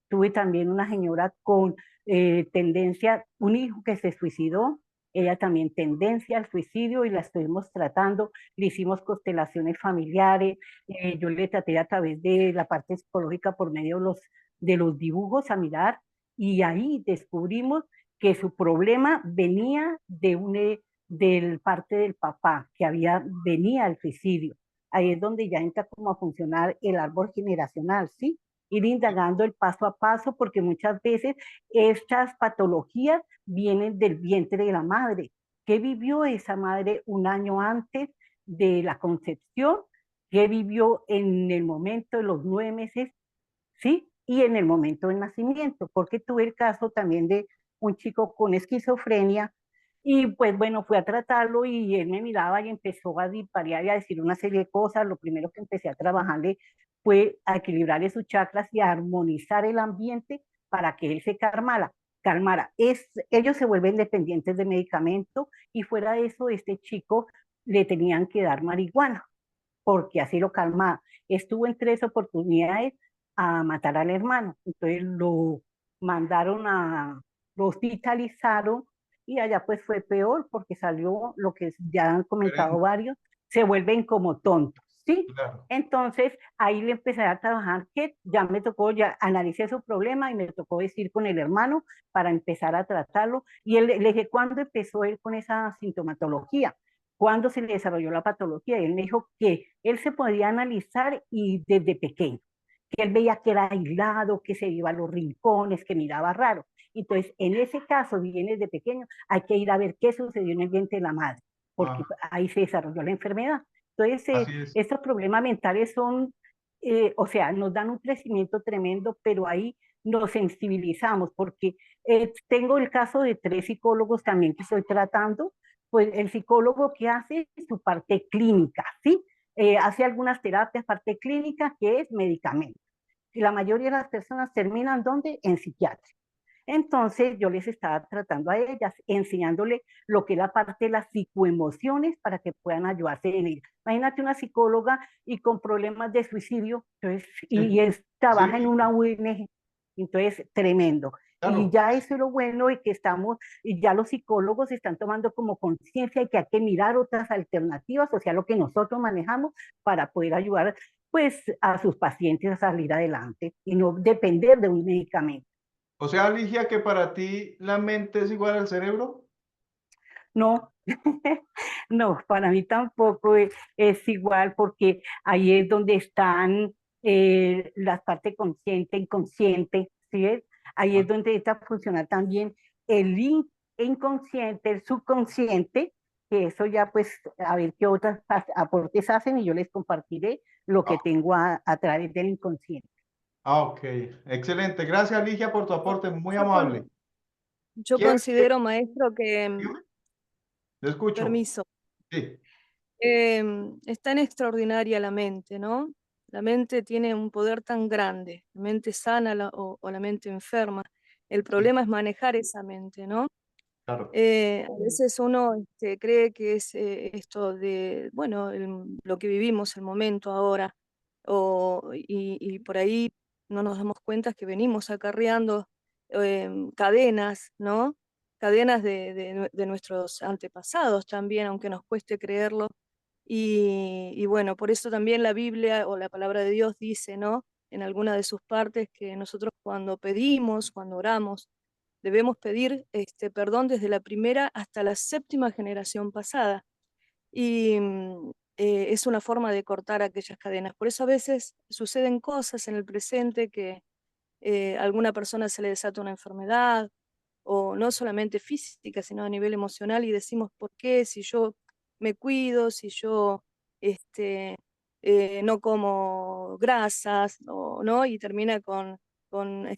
Tuve también una señora con tendencia, un hijo que se suicidó, ella también tendencia al suicidio y la estuvimos tratando, le hicimos constelaciones familiares, yo le traté a través de la parte psicológica por medio de los dibujos a mirar y ahí descubrimos que su problema venía del parte del papá, que venía al suicidio. Ahí es donde ya entra como a funcionar el árbol generacional, ¿sí? Ir indagando el paso a paso, porque muchas veces estas patologías vienen del vientre de la madre. ¿Qué vivió esa madre un año antes de la concepción? ¿Qué vivió en el momento de los 9 meses? ¿Sí? Y en el momento del nacimiento, porque tuve el caso también de un chico con esquizofrenia y pues bueno, fui a tratarlo y él me miraba y empezó a disparar y a decir una serie de cosas. Lo primero que empecé a trabajarle fue a equilibrarle sus chakras y a armonizar el ambiente para que él se calmara. Ellos se vuelven dependientes de medicamentos y fuera de eso, este chico le tenían que dar marihuana porque así lo calmaba. Estuvo en 3 oportunidades a matar al hermano, entonces mandaron lo hospitalizaron y allá pues fue peor porque salió lo que ya han comentado Diferente, varios, se vuelven como tontos, ¿sí? claro. Entonces ahí le empecé a trabajar que ya me tocó, ya analicé su problema y me tocó decir con el hermano para empezar a tratarlo y le dije, ¿cuándo empezó él con esa sintomatología? ¿Cuándo se le desarrolló la patología? Y él me dijo que él se podía analizar y desde pequeño, que él veía que era aislado, que se iba a los rincones, que miraba raro. Entonces, en ese caso, si viene de pequeño, hay que ir a ver qué sucedió en el vientre de la madre, porque ahí se desarrolló la enfermedad. Entonces, Así es. estos problemas mentales son, o sea, nos dan un crecimiento tremendo, pero ahí nos sensibilizamos, porque tengo el caso de 3 psicólogos también que estoy tratando. Pues el psicólogo que hace su parte clínica, ¿sí? Hace algunas terapias, parte clínica, que es medicamento. Y la mayoría de las personas terminan, ¿dónde? En psiquiatría. Entonces yo les estaba tratando a ellas, enseñándole lo que es la parte de las psicoemociones para que puedan ayudarse en ellas. Imagínate una psicóloga y con problemas de suicidio, entonces, trabaja en una ONG, entonces tremendo. Claro. Y ya eso es lo bueno y que estamos, y ya los psicólogos están tomando como conciencia y que hay que mirar otras alternativas, o sea, lo que nosotros manejamos para poder ayudar pues a sus pacientes a salir adelante y no depender de un medicamento. O sea, Ligia, que para ti la mente es igual al cerebro. No, no, para mí tampoco es igual porque ahí es donde están las partes consciente, inconsciente, ¿sí ves? Ahí es donde está a funcionar también el inconsciente, el subconsciente, que eso ya pues a ver qué otros aportes hacen y yo les compartiré lo que tengo a través del inconsciente. Ok, excelente. Gracias, Ligia, por tu aporte, muy amable. Yo considero, maestro, que... Te escucho. Permiso. Sí. Es tan extraordinaria la mente, ¿no? La mente tiene un poder tan grande, la mente sana o la mente enferma. El problema es manejar esa mente, ¿no? Claro. A veces uno cree que es esto de, bueno, lo que vivimos, el momento ahora, y por ahí no nos damos cuenta que venimos acarreando cadenas, ¿no? Cadenas de nuestros antepasados también, aunque nos cueste creerlo. Y bueno, por eso también la Biblia o la palabra de Dios dice, ¿no? En alguna de sus partes que nosotros cuando pedimos, cuando oramos, debemos pedir perdón desde la primera hasta la 7ª generación pasada. Y es una forma de cortar aquellas cadenas. Por eso a veces suceden cosas en el presente que a alguna persona se le desata una enfermedad, o no solamente física, sino a nivel emocional, y decimos, ¿por qué? Si yo me cuido, si yo no como grasas, ¿no? Y termina con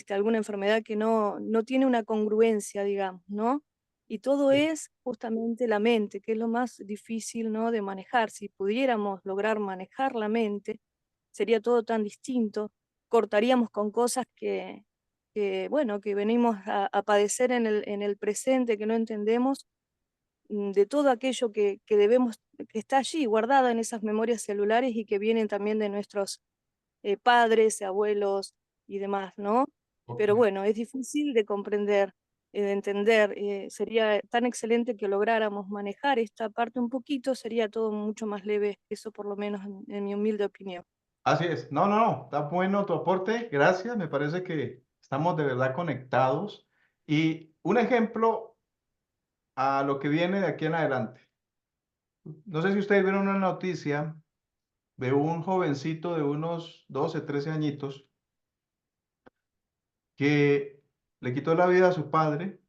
alguna enfermedad que no tiene una congruencia, digamos, ¿no? Y todo es justamente la mente, que es lo más difícil, ¿no? De manejar. Si pudiéramos lograr manejar la mente, sería todo tan distinto. Cortaríamos con cosas que bueno, que venimos a padecer en el presente, que no entendemos, de todo aquello que debemos, que está allí guardada en esas memorias celulares y que vienen también de nuestros padres, abuelos y demás, ¿no? Pero bueno, es difícil de comprender, de entender. Sería tan excelente que lográramos manejar esta parte un poquito, sería todo mucho más leve, eso por lo menos en mi humilde opinión. Así es. No, no, no. Está bueno tu aporte. Gracias. Me parece que estamos de verdad conectados. Y un ejemplo a lo que viene de aquí en adelante. No sé si ustedes vieron una noticia de un jovencito de unos 12, 13 añitos que le quitó la vida a su padre,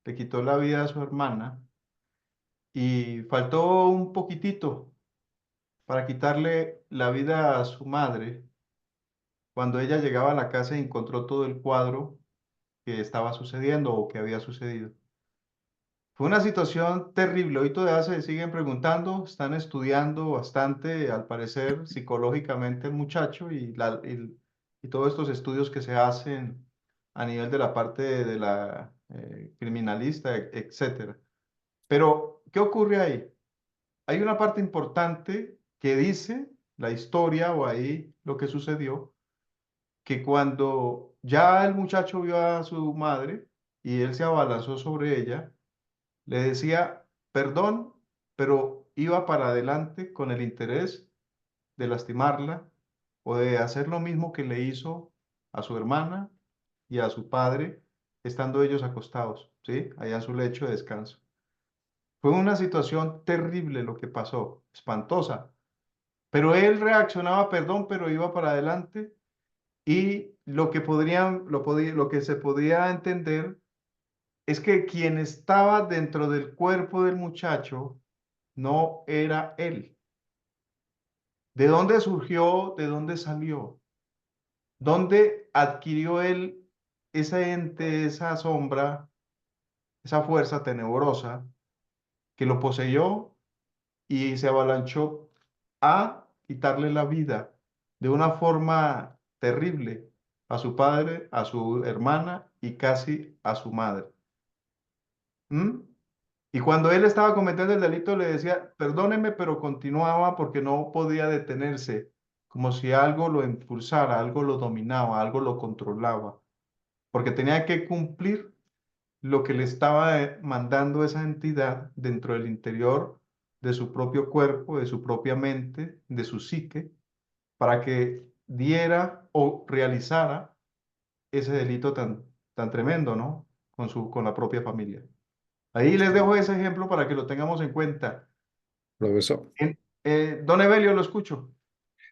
le quitó la vida a su hermana y faltó un poquitito para quitarle la vida a su madre cuando ella llegaba a la casa y encontró todo el cuadro que estaba sucediendo o que había sucedido. Fue una situación terrible. Hoy todavía se siguen preguntando, están estudiando bastante, al parecer, psicológicamente el muchacho y todos estos estudios que se hacen a nivel de la parte de la criminalista, etcétera. Pero, ¿qué ocurre ahí? Hay una parte importante que dice la historia o ahí lo que sucedió, que cuando ya el muchacho vio a su madre y él se abalanzó sobre ella, le decía perdón, pero iba para adelante con el interés de lastimarla o de hacer lo mismo que le hizo a su hermana y a su padre, estando ellos acostados, ¿sí? Allá en su lecho de descanso. Fue una situación terrible lo que pasó, espantosa, pero él reaccionaba, perdón, pero iba para adelante y lo que se podía entender es que quien estaba dentro del cuerpo del muchacho no era él. ¿De dónde surgió? ¿De dónde salió? ¿Dónde adquirió él ese ente, esa sombra, esa fuerza tenebrosa que lo poseyó y se avalanchó a quitarle la vida de una forma terrible a su padre, a su hermana y casi a su madre? ¿Mm? Y cuando él estaba cometiendo el delito le decía, perdóneme, pero continuaba porque no podía detenerse, como si algo lo impulsara, algo lo dominaba, algo lo controlaba, porque tenía que cumplir lo que le estaba mandando esa entidad dentro del interior de su propio cuerpo, de su propia mente, de su psique, para que diera o realizara ese delito tan tremendo, ¿no? Con la propia familia. Ahí les dejo ese ejemplo para que lo tengamos en cuenta. Profesor. Don Evelio, lo escucho.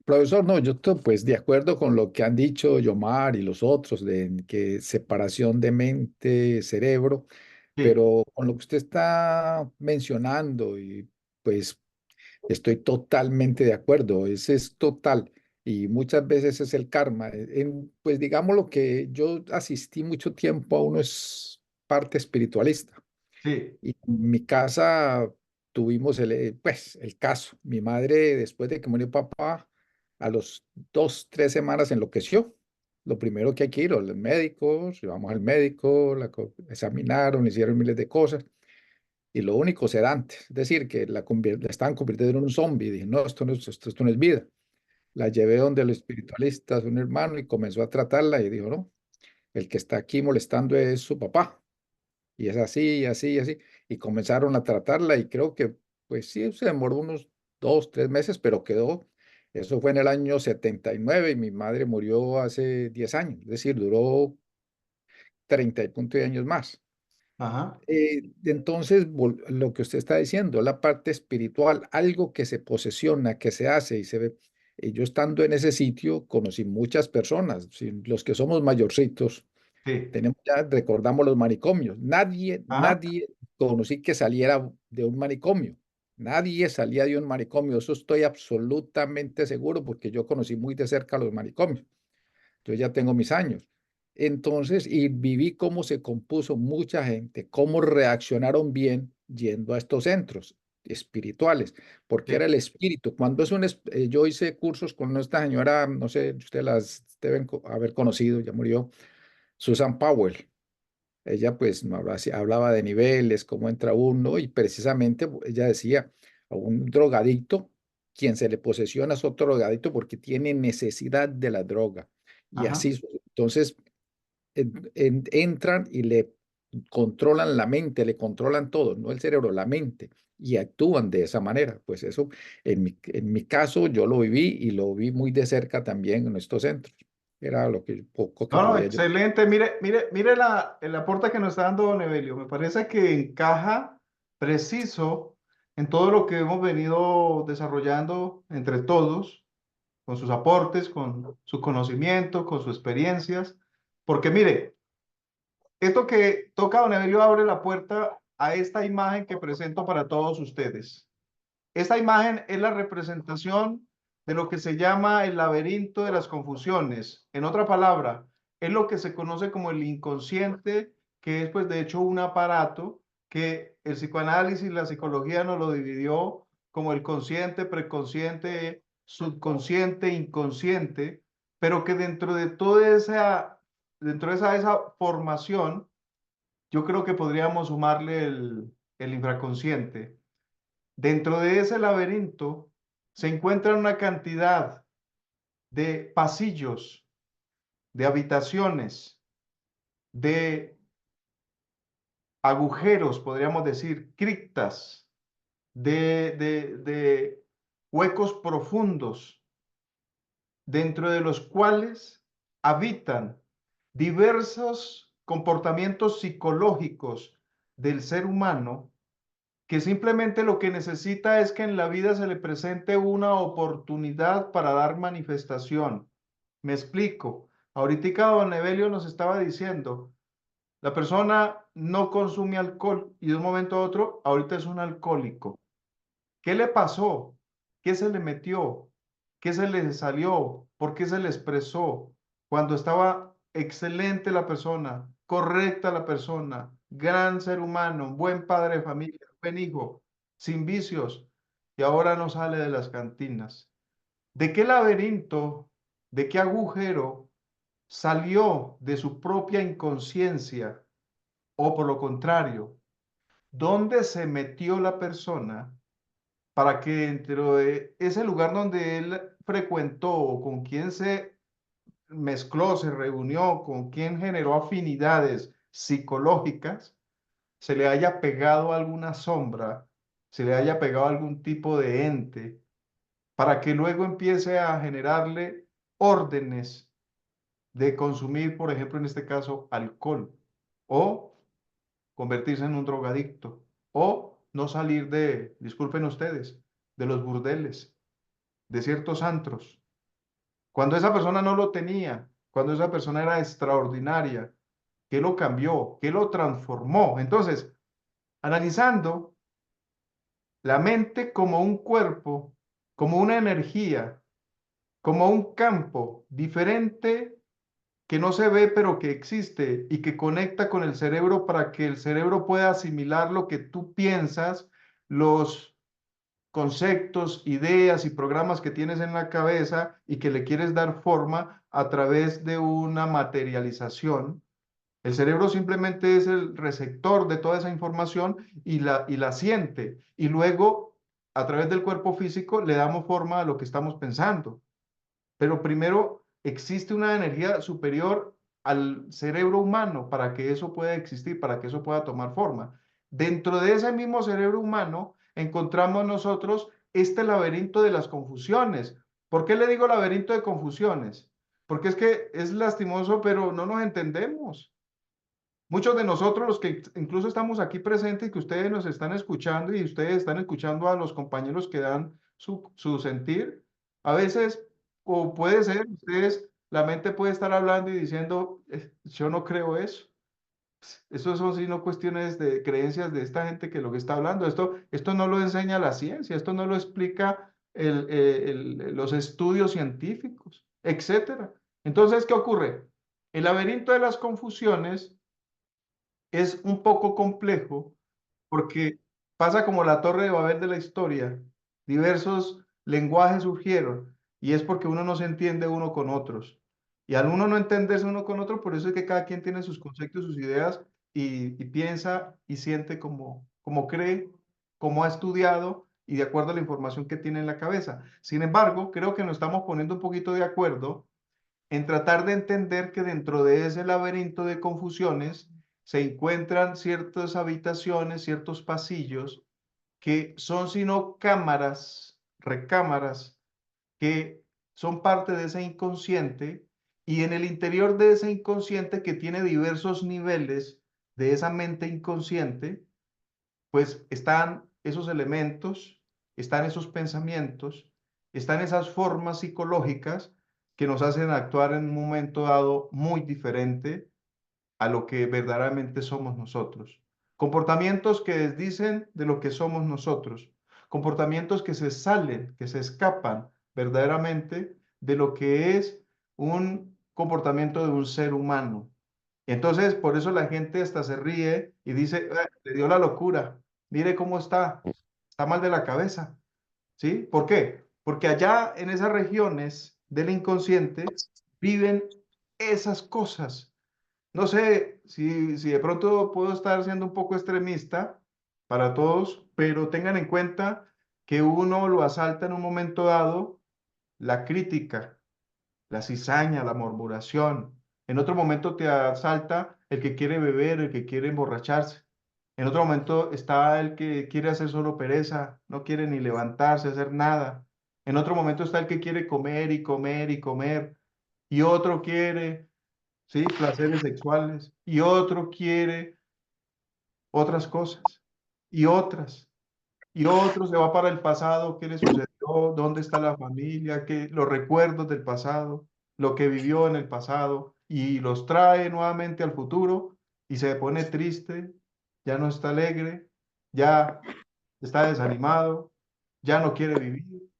Profesor, no, yo estoy pues de acuerdo con lo que han dicho Yomar y los otros de que separación de mente, cerebro, Sí, pero con lo que usted está mencionando y pues estoy totalmente de acuerdo, ese es total y muchas veces es el karma. Pues digamos lo que yo asistí mucho tiempo a uno es parte espiritualista. sí, Y en mi casa tuvimos pues, el caso. Mi madre, después de que murió papá, a los 2, 3 semanas enloqueció. Lo primero que hay que ir a los médicos, llevamos al médico, examinaron, hicieron miles de cosas. Y lo único sedante, es decir, que la estaban convirtiendo en un zombie. Dije, no, esto no es vida. La llevé donde el espiritualista, un hermano, y comenzó a tratarla y dijo, no, el que está aquí molestando es su papá. Y es así, y así, y así. Y comenzaron a tratarla y creo que, pues sí, se demoró unos 2, 3 meses, pero quedó. Eso fue en el año 79 y mi madre murió hace 10 años, es decir, duró 30 y punto de años más. ajá, Entonces, lo que usted está diciendo, la parte espiritual, algo que se posesiona, que se hace y se ve. Y yo estando en ese sitio, conocí muchas personas, sí, los que somos mayorcitos, sí, tenemos ya, recordamos los manicomios. ajá. Nadie conocí que saliera de un manicomio. Nadie salía de un manicomio. Eso estoy absolutamente seguro porque yo conocí muy de cerca los manicomios. Yo ya tengo mis años. Entonces, y viví cómo se compuso mucha gente, cómo reaccionaron bien yendo a estos centros espirituales, porque era Sí, el espíritu. Cuando yo hice cursos con esta señora, no sé, ustedes las deben haber conocido, ya murió, Susan Powell. Ella pues no hablaba de niveles, cómo entra uno, y precisamente ella decía, a un drogadicto, quien se le posesiona es otro drogadicto porque tiene necesidad de la droga. Y ajá. así, entonces entran y le controlan la mente, le controlan todo, no el cerebro, la mente, y actúan de esa manera. Pues eso, en mi caso, yo lo viví y lo vi muy de cerca también en estos centros. Era lo que poco que No, no, podía yo. excelente. Mire el aporte que nos está dando don Evelio. Me parece que encaja preciso en todo lo que hemos venido desarrollando entre todos, con sus aportes, con su conocimiento, con sus experiencias. Porque mire, esto que toca don Evelio abre la puerta a esta imagen que presento para todos ustedes. Esta imagen es la representación de lo que se llama el laberinto de las confusiones. En otra palabra, es lo que se conoce como el inconsciente, que es pues de hecho un aparato que el psicoanálisis y la psicología nos lo dividió como el consciente, preconsciente, subconsciente, inconsciente, pero que dentro de esa formación, yo creo que podríamos sumarle el infraconsciente. Dentro de ese laberinto se encuentra una cantidad de pasillos, de habitaciones, de agujeros, podríamos decir, criptas, de huecos profundos, dentro de los cuales habitan diversos comportamientos psicológicos del ser humano que simplemente lo que necesita es que en la vida se le presente una oportunidad para dar manifestación. Me explico. Ahorita don Evelio nos estaba diciendo, La persona no consume alcohol y de un momento a otro, ahorita es un alcohólico. ¿Qué le pasó? ¿Qué se le metió? ¿Qué se le salió? ¿Por qué se le expresó? Cuando estaba excelente la persona, correcta la persona, gran ser humano, buen padre de familia, buen hijo, sin vicios, y ahora no sale de las cantinas. ¿De qué laberinto, de qué agujero salió de su propia inconsciencia? O por lo contrario, ¿dónde se metió la persona para que dentro de ese lugar donde él frecuentó o con quien se mezcló, se reunió, con quien generó afinidades psicológicas, se le haya pegado alguna sombra, se le haya pegado algún tipo de ente, para que luego empiece a generarle órdenes de consumir, por ejemplo, en este caso, alcohol, o convertirse en un drogadicto, o no salir de, disculpen ustedes, de los burdeles, de ciertos antros. Cuando esa persona no lo tenía, cuando esa persona era extraordinaria, ¿qué lo cambió? ¿Qué lo transformó? Entonces, analizando la mente como un cuerpo, como una energía, como un campo diferente que no se ve pero que existe y que conecta con el cerebro para que el cerebro pueda asimilar lo que tú piensas, los conceptos, ideas y programas que tienes en la cabeza y que le quieres dar forma a través de una materialización. El cerebro simplemente es el receptor de toda esa información y la siente. Y luego, a través del cuerpo físico, le damos forma a lo que estamos pensando. Pero primero existe una energía superior al cerebro humano para que eso pueda existir, para que eso pueda tomar forma. Dentro de ese mismo cerebro humano encontramos nosotros este laberinto de las confusiones. ¿Por qué le digo laberinto de confusiones? Porque es que es lastimoso, pero no nos entendemos. Muchos de nosotros, los que incluso estamos aquí presentes y que ustedes nos están escuchando y ustedes están escuchando a los compañeros que dan su sentir, a veces, o puede ser, ustedes, la mente puede estar hablando y diciendo, yo no creo eso. Eso son sino cuestiones de creencias de esta gente que lo que está hablando. Esto no lo enseña la ciencia, esto no lo explica los estudios científicos, etcétera. Entonces, ¿qué ocurre? El laberinto de las confusiones es un poco complejo porque pasa como la Torre de Babel de la historia. Diversos lenguajes surgieron y es porque uno no se entiende uno con otros. Y al uno no entenderse uno con otro, por eso es que cada quien tiene sus conceptos, sus ideas y piensa y siente como cree, como ha estudiado y de acuerdo a la información que tiene en la cabeza. Sin embargo, creo que nos estamos poniendo un poquito de acuerdo en tratar de entender que dentro de ese laberinto de confusiones se encuentran ciertas habitaciones, ciertos pasillos que son sino cámaras, recámaras, que son parte de ese inconsciente y en el interior de ese inconsciente que tiene diversos niveles de esa mente inconsciente, pues están esos elementos, están esos pensamientos, están esas formas psicológicas que nos hacen actuar en un momento dado muy diferente a lo que verdaderamente somos nosotros. Comportamientos que desdicen de lo que somos nosotros. Comportamientos que se salen, que se escapan verdaderamente de lo que es un comportamiento de un ser humano. Entonces, por eso la gente hasta se ríe y dice, le dio la locura, mire cómo está mal de la cabeza, ¿sí? ¿Por qué? Porque allá en esas regiones del inconsciente viven esas cosas. No sé si de pronto puedo estar siendo un poco extremista para todos, pero tengan en cuenta que uno lo asalta en un momento dado la crítica, la cizaña, la murmuración. En otro momento te asalta el que quiere beber, el que quiere emborracharse. En otro momento está el que quiere hacer solo pereza, no quiere ni levantarse, hacer nada. En otro momento está el que quiere comer y comer y comer. Y otro quiere, ¿sí? Placeres sexuales. Y otro quiere otras cosas. Y otras. Y otro se va para el pasado, qué le sucedió, dónde está la familia, qué, los recuerdos del pasado, lo que vivió en el pasado, y los trae nuevamente al futuro y se pone triste, ya no está alegre, ya está desanimado, ya no quiere vivir.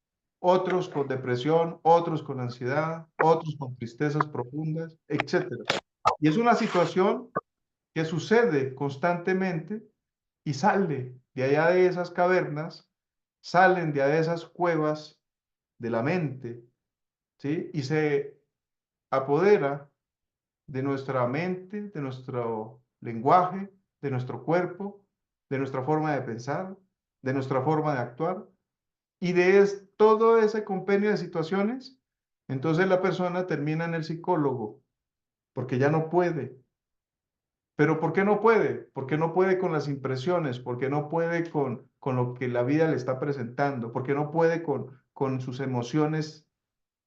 Otros con depresión, otros con ansiedad, otros con tristezas profundas, etc. Y es una situación que sucede constantemente y sale de allá de esas cavernas, salen de allá de esas cuevas de la mente, ¿sí? Y se apodera de nuestra mente, de nuestro lenguaje, de nuestro cuerpo, de nuestra forma de pensar, de nuestra forma de actuar, y de todo ese compendio de situaciones, entonces la persona termina en el psicólogo, porque ya no puede. ¿Pero por qué no puede? Porque no puede con las impresiones, porque no puede con lo que la vida le está presentando, porque no puede con sus emociones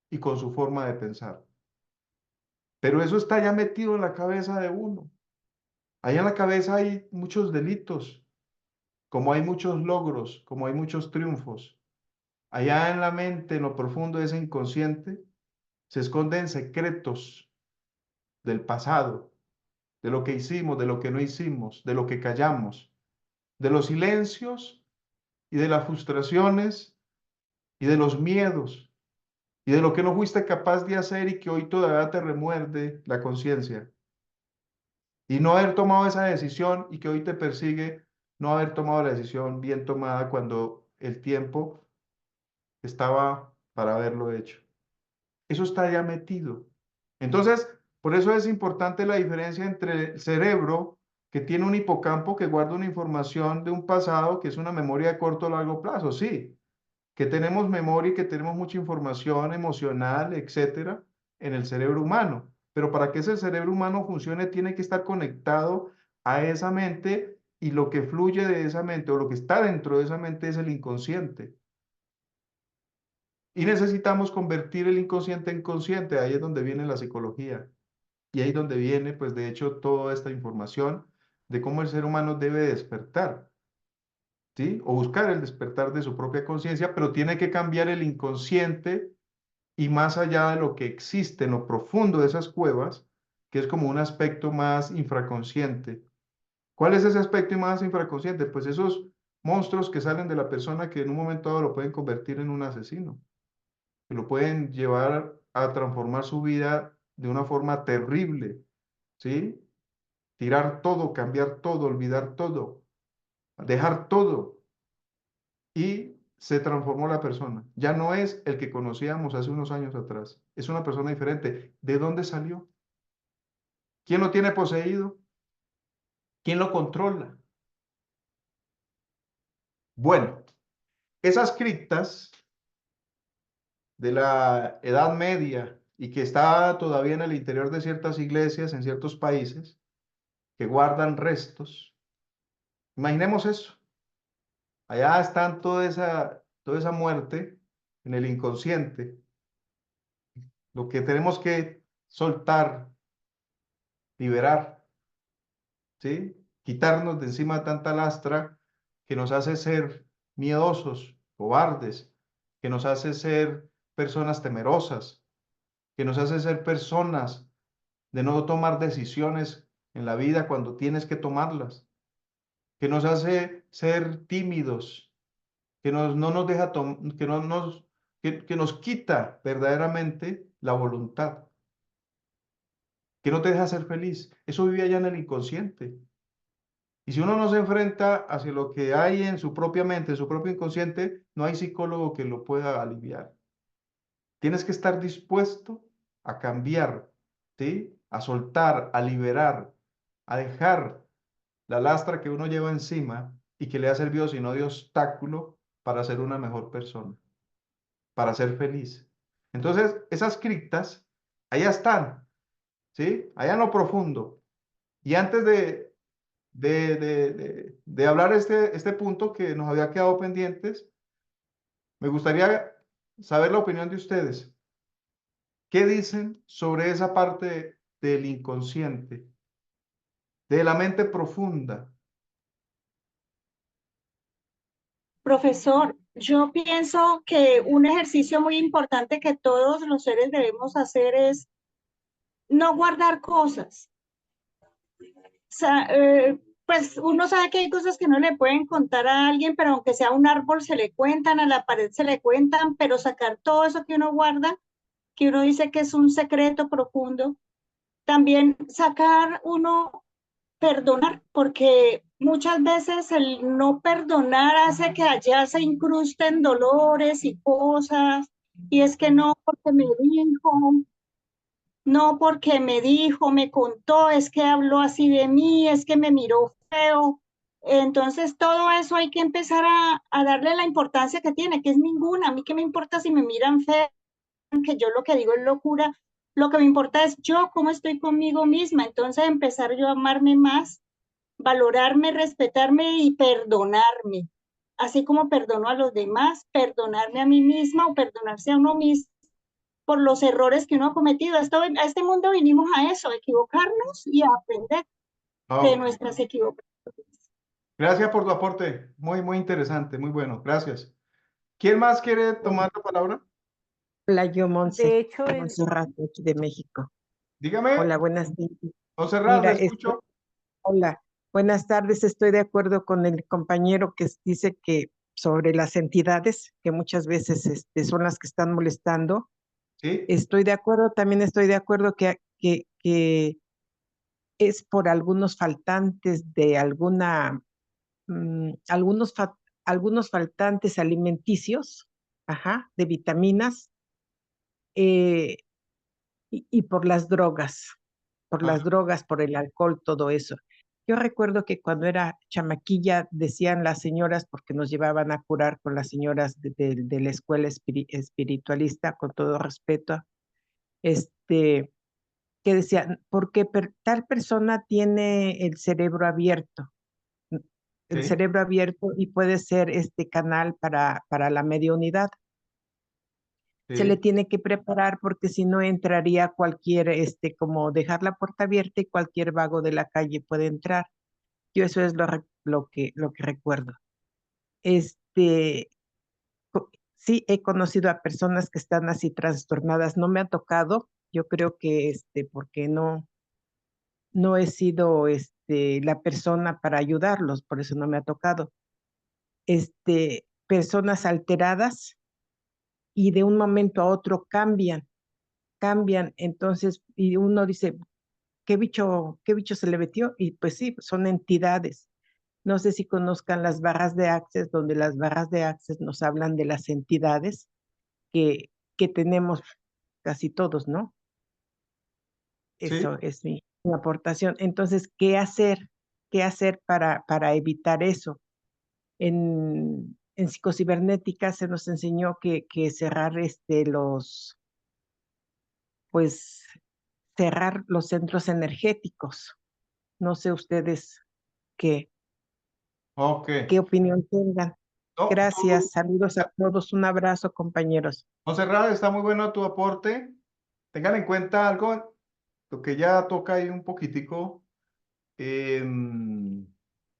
y con su forma de pensar. Pero eso está ya metido en la cabeza de uno. Allá en la cabeza hay muchos delitos, como hay muchos logros, como hay muchos triunfos. Allá en la mente, en lo profundo de ese inconsciente, se esconden secretos del pasado, de lo que hicimos, de lo que no hicimos, de lo que callamos, de los silencios y de las frustraciones y de los miedos y de lo que no fuiste capaz de hacer y que hoy todavía te remuerde la conciencia. Y no haber tomado esa decisión y que hoy te persigue no haber tomado la decisión bien tomada cuando el tiempo estaba para haberlo hecho. Eso está ya metido. Entonces, por eso es importante la diferencia entre el cerebro, que tiene un hipocampo que guarda una información de un pasado, que es una memoria de corto o largo plazo, sí, que tenemos memoria y que tenemos mucha información emocional, etcétera, en el cerebro humano. Pero para que ese cerebro humano funcione, tiene que estar conectado a esa mente, y lo que fluye de esa mente o lo que está dentro de esa mente es el inconsciente. Y necesitamos convertir el inconsciente en consciente. Ahí es donde viene la psicología. Y ahí es donde viene, pues de hecho, toda esta información de cómo el ser humano debe despertar, ¿sí? O buscar el despertar de su propia conciencia, pero tiene que cambiar el inconsciente y más allá de lo que existe en lo profundo de esas cuevas, que es como un aspecto más infraconsciente. ¿Cuál es ese aspecto más infraconsciente? Pues esos monstruos que salen de la persona que en un momento dado lo pueden convertir en un asesino, que lo pueden llevar a transformar su vida de una forma terrible, ¿sí? Tirar todo, cambiar todo, olvidar todo, dejar todo. Y se transformó la persona. Ya no es el que conocíamos hace unos años atrás. Es una persona diferente. ¿De dónde salió? ¿Quién lo tiene poseído? ¿Quién lo controla? Bueno, esas criptas de la Edad Media y que está todavía en el interior de ciertas iglesias en ciertos países que guardan restos. Imaginemos eso. Allá están toda esa muerte en el inconsciente. Lo que tenemos que soltar, liberar, ¿sí? Quitarnos de encima tanta lastra que nos hace ser miedosos, cobardes, que nos hace ser personas temerosas, que nos hace ser personas de no tomar decisiones en la vida cuando tienes que tomarlas, que nos hace ser tímidos, que no nos deja que nos quita verdaderamente la voluntad, que no te deja ser feliz. Eso vive allá en el inconsciente. Y si uno no se enfrenta hacia lo que hay en su propia mente, en su propio inconsciente, no hay psicólogo que lo pueda aliviar. Tienes que estar dispuesto a cambiar, ¿sí? A soltar, a liberar, a dejar la lastra que uno lleva encima y que le ha servido sino de obstáculo para ser una mejor persona, para ser feliz. Entonces, esas criptas, allá están, ¿sí? Allá en lo profundo. Y antes de hablar este punto que nos había quedado pendientes, me gustaría saber la opinión de ustedes. ¿Qué dicen sobre esa parte del inconsciente, de la mente profunda? Profesor, yo pienso que un ejercicio muy importante que todos los seres debemos hacer es no guardar cosas, pues uno sabe que hay cosas que no le pueden contar a alguien, pero aunque sea un árbol se le cuentan, a la pared se le cuentan, pero sacar todo eso que uno guarda, que uno dice que es un secreto profundo, también sacar uno, perdonar, porque muchas veces el no perdonar hace que allá se incrusten dolores y cosas, y es que no porque me dijo, no porque me dijo, me contó, es que habló así de mí, es que me miró feo. Entonces todo eso hay que empezar a darle la importancia que tiene, que es ninguna. A mí qué me importa si me miran feo, que yo lo que digo es locura. Lo que me importa es yo cómo estoy conmigo misma. Entonces empezar yo a amarme más, valorarme, respetarme y perdonarme. Así como perdono a los demás, perdonarme a mí misma o perdonarse a uno mismo por los errores que uno ha cometido. A este mundo vinimos a eso, a equivocarnos y a aprender de Ok. nuestras equivocaciones. Gracias por tu aporte. Muy, muy interesante, muy bueno. Gracias. ¿Quién más quiere tomar la palabra? Hola, yo Monse, De hecho, Montserrat, de aquí de México. Dígame, Hola, buenas tardes. Monserrat, le Mira, escucho. hola, buenas tardes. Estoy de acuerdo con el compañero que dice que sobre las entidades, que muchas veces son las que están molestando. Sí, Estoy de acuerdo, también estoy de acuerdo que es por algunos faltantes de algunos faltantes alimenticios, ajá, de vitaminas, eh, y por las ajá, drogas, por el alcohol, todo eso. Yo recuerdo que cuando era chamaquilla decían las señoras, porque nos llevaban a curar con las señoras de la escuela espiritualista, con todo respeto, este, que decían, porque tal persona tiene el sí, cerebro abierto y puede ser este canal para la mediunidad. Se le sí. tiene que preparar porque si no entraría cualquier, como dejar la puerta abierta y cualquier vago de la calle puede entrar. Yo eso es lo que recuerdo. Este, sí he conocido a personas que están así trastornadas, no me ha tocado, yo creo que porque no he sido la persona para ayudarlos, por eso no me ha tocado. Personas alteradas y de un momento a otro cambian, entonces, y uno dice, qué bicho se le metió? Y pues sí, son entidades. No sé si conozcan las barras de Access, donde las barras de Access nos hablan de las entidades que tenemos casi todos, ¿no? Sí, Eso es mi aportación. Entonces, ¿qué hacer? ¿Qué hacer para evitar eso? En psicocibernética se nos enseñó que cerrar pues cerrar los centros energéticos. No sé ustedes qué, ok. qué opinión tengan. No, Gracias, saludos a todos, un abrazo, compañeros. Monserrat, está muy bueno tu aporte. Tengan en cuenta algo, lo que ya toca ahí un poquitico. em,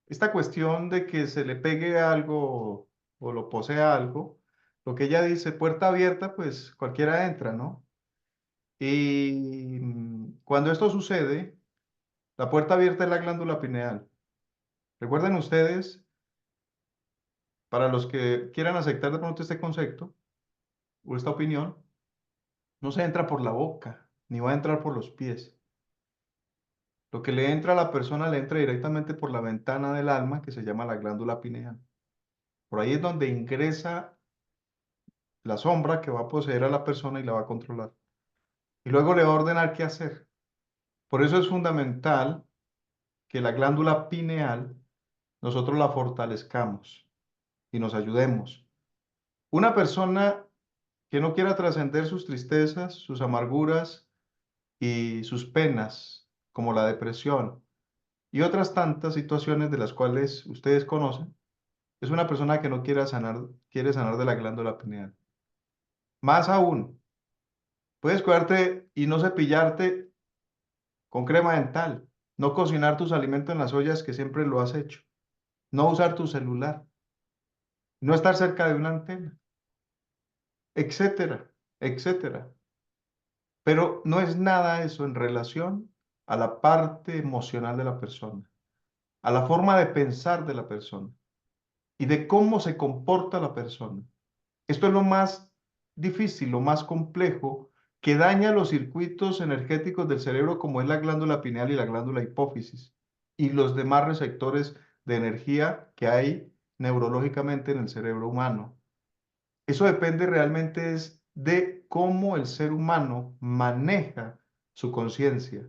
Esta cuestión de que se le pegue algo o lo posea algo, lo que ella dice, puerta abierta, pues cualquiera entra, ¿no? Y cuando esto sucede, la puerta abierta es la glándula pineal. Recuerden ustedes, para los que quieran aceptar de pronto este concepto o esta opinión, no se entra por la boca, ni va a entrar por los pies. Lo que le entra a la persona le entra directamente por la ventana del alma que se llama la glándula pineal. Por ahí es donde ingresa la sombra que va a poseer a la persona y la va a controlar. Y luego le va a ordenar qué hacer. Por eso es fundamental que la glándula pineal nosotros la fortalezcamos y nos ayudemos. Una persona que no quiera trascender sus tristezas, sus amarguras y sus penas, como la depresión y otras tantas situaciones de las cuales ustedes conocen, es una persona que no quiere sanar de la glándula pineal. Más aún, puedes cuidarte y no cepillarte con crema dental, no cocinar tus alimentos en las ollas que siempre lo has hecho, no usar tu celular, no estar cerca de una antena, etcétera, etcétera. Pero no es nada eso en relación a la parte emocional de la persona, a la forma de pensar de la persona y de cómo se comporta la persona. Esto es lo más difícil, lo más complejo, que daña los circuitos energéticos del cerebro, como es la glándula pineal y la glándula hipófisis, y los demás receptores de energía que hay neurológicamente en el cerebro humano. Eso depende realmente es de cómo el ser humano maneja su conciencia.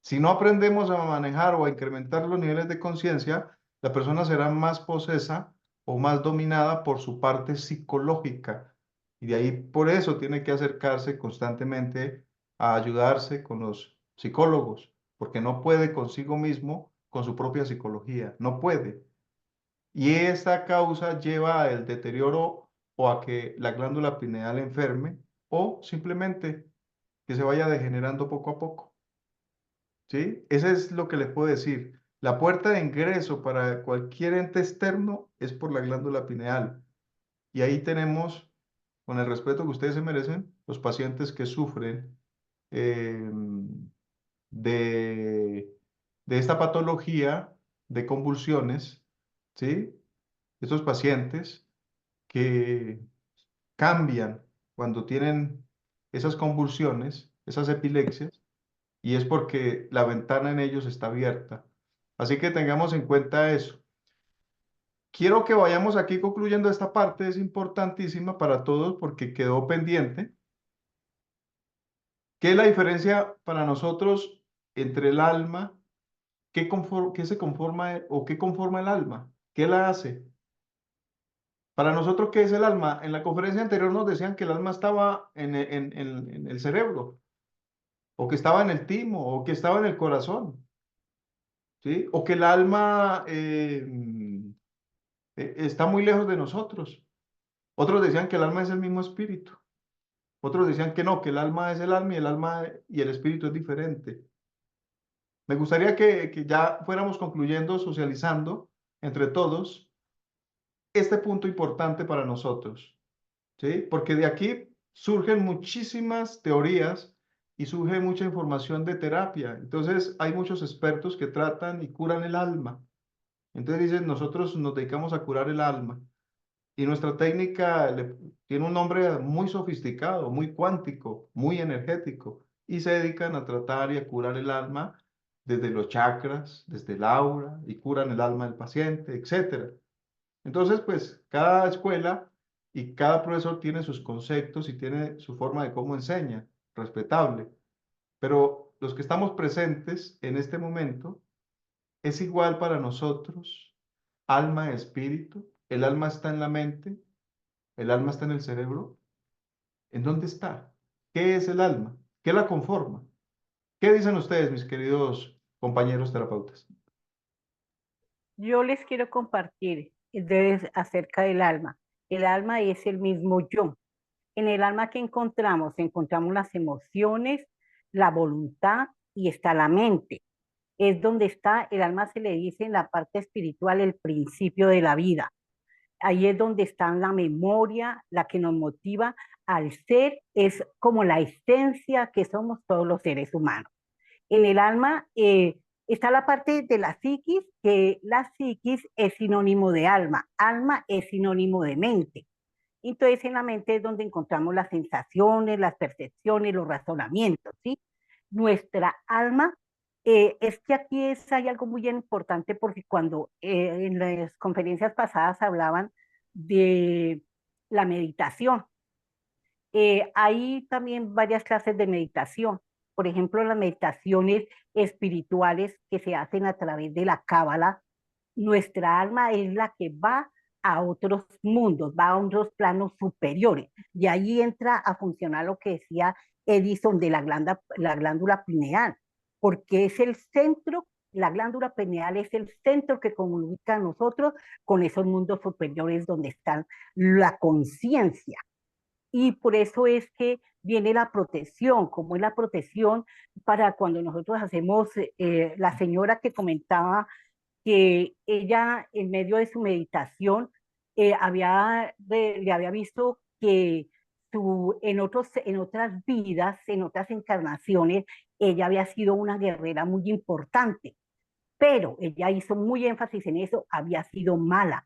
Si no aprendemos a manejar o a incrementar los niveles de conciencia, la persona será más posesa o más dominada por su parte psicológica. Y de ahí por eso tiene que acercarse constantemente a ayudarse con los psicólogos, porque no puede consigo mismo, con su propia psicología, no puede. Y esta causa lleva al deterioro o a que la glándula pineal enferme o simplemente que se vaya degenerando poco a poco. ¿Sí? Eso es lo que les puedo decir. La puerta de ingreso para cualquier ente externo es por la glándula pineal. Y ahí tenemos, con el respeto que ustedes se merecen, los pacientes que sufren eh, de, de esta patología de convulsiones, ¿sí? Estos pacientes que cambian cuando tienen esas convulsiones, esas epilepsias, y es porque la ventana en ellos está abierta. Así que tengamos en cuenta eso. Quiero que vayamos aquí concluyendo esta parte, es importantísima para todos porque quedó pendiente. ¿Qué es la diferencia para nosotros entre el alma? ¿Qué se conforma o qué conforma el alma? ¿Qué la hace? Para nosotros, ¿qué es el alma? En la conferencia anterior nos decían que el alma estaba en el cerebro, o que estaba en el timo, o que estaba en el corazón, ¿sí? O que el alma está muy lejos de nosotros. Otros decían que el alma es el mismo espíritu. Otros decían que no, que el alma es el alma y el alma y el espíritu es diferente. Me gustaría que ya fuéramos concluyendo, socializando entre todos este punto importante para nosotros. ¿Sí? Porque de aquí surgen muchísimas teorías y surge mucha información de terapia. Entonces, hay muchos expertos que tratan y curan el alma. Entonces dicen, nosotros nos dedicamos a curar el alma. Y nuestra técnica tiene un nombre muy sofisticado, muy cuántico, muy energético. Y se dedican a tratar y a curar el alma desde los chakras, desde el aura, y curan el alma del paciente, etcétera. Entonces, pues cada escuela y cada profesor tiene sus conceptos y tiene su forma de cómo enseña, respetable. Pero los que estamos presentes en este momento, es igual para nosotros, alma, espíritu. El alma está en la mente, el alma está en el cerebro. ¿En dónde está? ¿Qué es el alma? ¿Qué la conforma? ¿Qué dicen ustedes, mis queridos compañeros terapeutas? Yo les quiero compartir acerca del alma. El alma es el mismo yo. En el alma que encontramos las emociones, la voluntad y está la mente. Es donde está, el alma se le dice en la parte espiritual el principio de la vida. Ahí es donde está la memoria, la que nos motiva al ser, es como la esencia que somos todos los seres humanos. En el alma está la parte de la psiquis, que la psiquis es sinónimo de alma, alma es sinónimo de mente. Entonces en la mente es donde encontramos las sensaciones, las percepciones, los razonamientos, ¿sí? Nuestra alma, es que aquí hay algo muy importante porque cuando en las conferencias pasadas hablaban de la meditación, hay también varias clases de meditación. Por ejemplo, las meditaciones espirituales que se hacen a través de la cábala. Nuestra alma es la que va a otros mundos, va a otros planos superiores. Y ahí entra a funcionar lo que decía Edison de la glándula pineal, porque es el centro, la glándula pineal es el centro que comunica a nosotros con esos mundos superiores donde está la conciencia. Y por eso es que viene la protección, como es la protección para cuando nosotros hacemos, la señora que comentaba que ella en medio de su meditación le había visto que en otras vidas, en otras encarnaciones, ella había sido una guerrera muy importante, pero ella hizo muy énfasis en eso, había sido mala.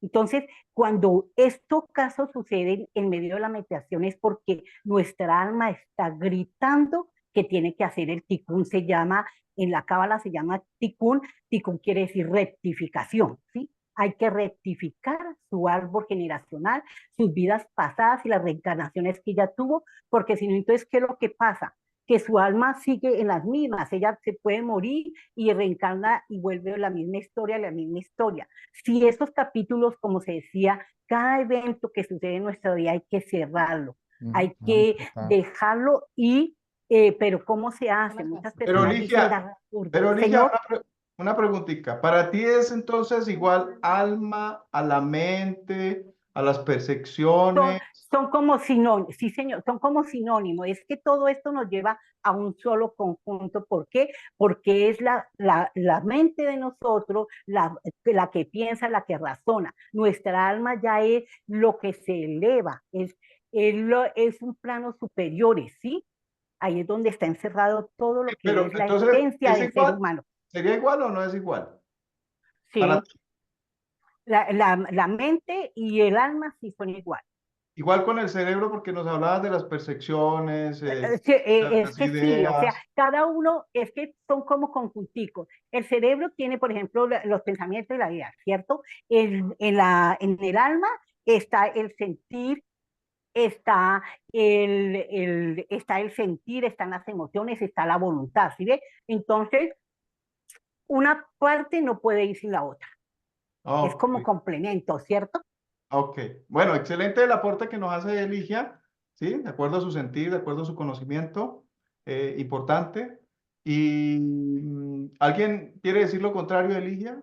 Entonces, cuando estos casos suceden en medio de la meditación es porque nuestra alma está gritando que tiene que hacer el tikkun. Se llama, en la cábala se llama tikkun. Tikkun quiere decir rectificación, ¿sí? Hay que rectificar su árbol generacional, sus vidas pasadas y las reencarnaciones que ella tuvo, porque si no, entonces, ¿qué es lo que pasa? Que su alma sigue en las mismas, ella se puede morir y reencarna y vuelve a la misma historia. Si estos capítulos, como se decía, cada evento que sucede en nuestra vida hay que cerrarlo, hay que dejarlo y, pero ¿cómo se hace? Muchas Pero personas dicen, Ligia, Señor, una preguntita. ¿Para ti es entonces igual alma a la mente, a las percepciones? son como sinónimos, sí señor, son como sinónimos. Es que todo esto nos lleva a un solo conjunto. ¿Por qué? Porque es la mente de nosotros, la que piensa, la que razona. Nuestra alma ya es lo que se eleva, es un plano superior, ¿sí? Ahí es donde está encerrado todo lo que Pero es la entonces, esencia ¿es del ser igual? humano. ¿Sería igual o no es igual? Sí, Para ti. la mente y el alma sí son igual. Igual con el cerebro, porque nos hablabas de las percepciones, Sí, es las que sí, o sea, ideas. cada uno es que son como conjunticos. El cerebro tiene, por ejemplo, los pensamientos y la idea, ¿cierto? En el alma está el sentir, está está el sentir, están las emociones, está la voluntad, ¿sí ve? Entonces, una parte no puede ir sin la otra. Es Ok, como complemento, ¿cierto? ok. Bueno, excelente el aporte que nos hace Eligia, ¿sí? De acuerdo a su sentir, de acuerdo a su conocimiento, importante. ¿Y alguien quiere decir lo contrario de Eligia?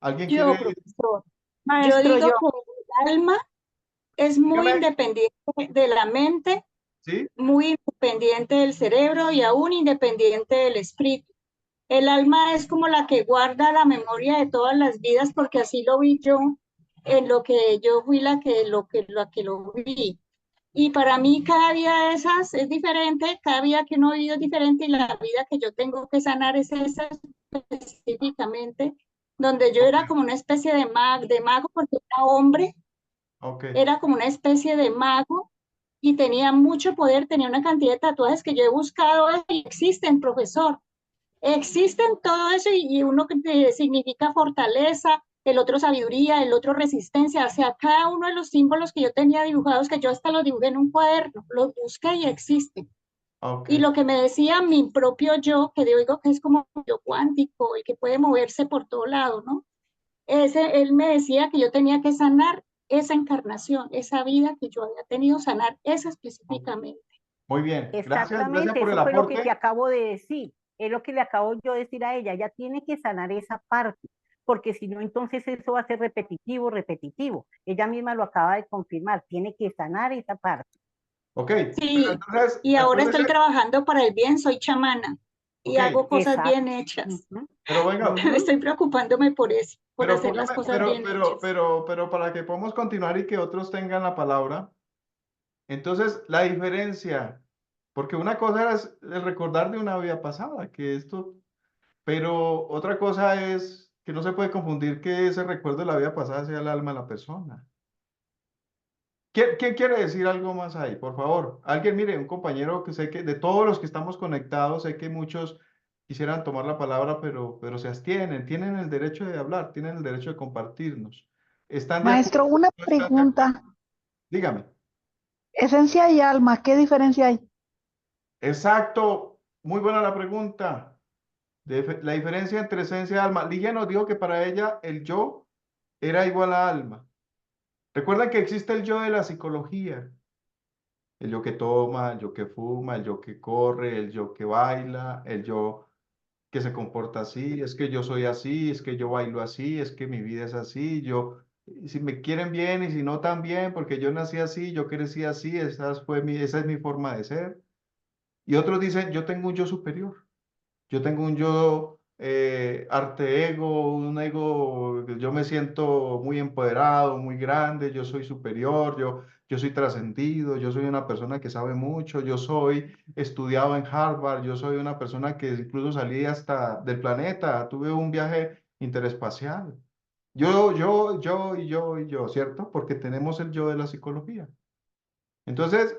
¿Alguien Yo, quiere? profesor, yo Maestro, digo yo. que el alma es muy Dígame, independiente de la mente, ¿sí? muy independiente del cerebro y aún independiente del espíritu. El alma es como la que guarda la memoria de todas las vidas, porque así lo vi yo, en lo que yo fui la que lo vi. Y para mí cada vida de esas es diferente, cada vida que uno ha vivido es diferente y la vida que yo tengo que sanar es esa específicamente, donde yo era como una especie de mago porque era hombre, Ok. era como una especie de mago y tenía mucho poder, tenía una cantidad de tatuajes que yo he buscado y existen, profesor. Existen todo eso y uno que significa fortaleza, el otro sabiduría, el otro resistencia. O sea, cada uno de los símbolos que yo tenía dibujados, que yo hasta los dibujé en un cuaderno, los busqué y existen. Ok. Y lo que me decía mi propio yo, que digo que es como yo cuántico, el que puede moverse por todo lado, ¿no? Él me decía que yo tenía que sanar esa encarnación, esa vida que yo había tenido, sanar esa específicamente. Muy bien. Gracias Exactamente, por el eso fue lo que te aporte. acabo de decir. Es lo que le acabo yo de decir a ella. Ella tiene que sanar esa parte, porque si no, entonces eso va a ser repetitivo, repetitivo. Ella misma lo acaba de confirmar. Tiene que sanar esa parte. Ok. Pero Sí, y ahora estoy trabajando para el bien, soy chamana y ok. hago cosas Exacto. bien hechas. Pero venga, Estoy preocupándome por eso, por pero hacer las póngame, cosas bien hechas. pero para que podamos continuar y que otros tengan la palabra, entonces la diferencia, porque una cosa es el recordar de una vida pasada, que esto, pero otra cosa es que no se puede confundir que ese recuerdo de la vida pasada sea el alma de la persona. ¿Quién quiere decir algo más ahí? Por favor. Alguien, mire, un compañero que sé que de todos los que estamos conectados, sé que muchos quisieran tomar la palabra, pero se abstienen. Tienen el derecho de hablar, tienen el derecho de compartirnos. ¿Están de Maestro, acuerdo? una ¿No están de acuerdo? pregunta. Dígame. Esencia y alma, ¿qué diferencia hay? Exacto. Muy buena la pregunta. La diferencia entre esencia y alma. Ligia nos dijo que para ella el yo era igual a alma. Recuerda que existe el yo de la psicología. El yo que toma, el yo que fuma, el yo que corre, el yo que baila, el yo que se comporta así, es que yo soy así, es que yo bailo así, es que mi vida es así, yo, si me quieren bien y si no tan bien, porque yo nací así, yo crecí así, esa es mi forma de ser. Y otros dicen, yo tengo un yo superior, yo tengo un yo arte ego, un ego, yo me siento muy empoderado, muy grande, yo soy superior, yo soy trascendido, yo soy una persona que sabe mucho, yo soy estudiado en Harvard, yo soy una persona que incluso salí hasta del planeta, tuve un viaje interespacial. Yo, ¿cierto? Porque tenemos el yo de la psicología. Entonces,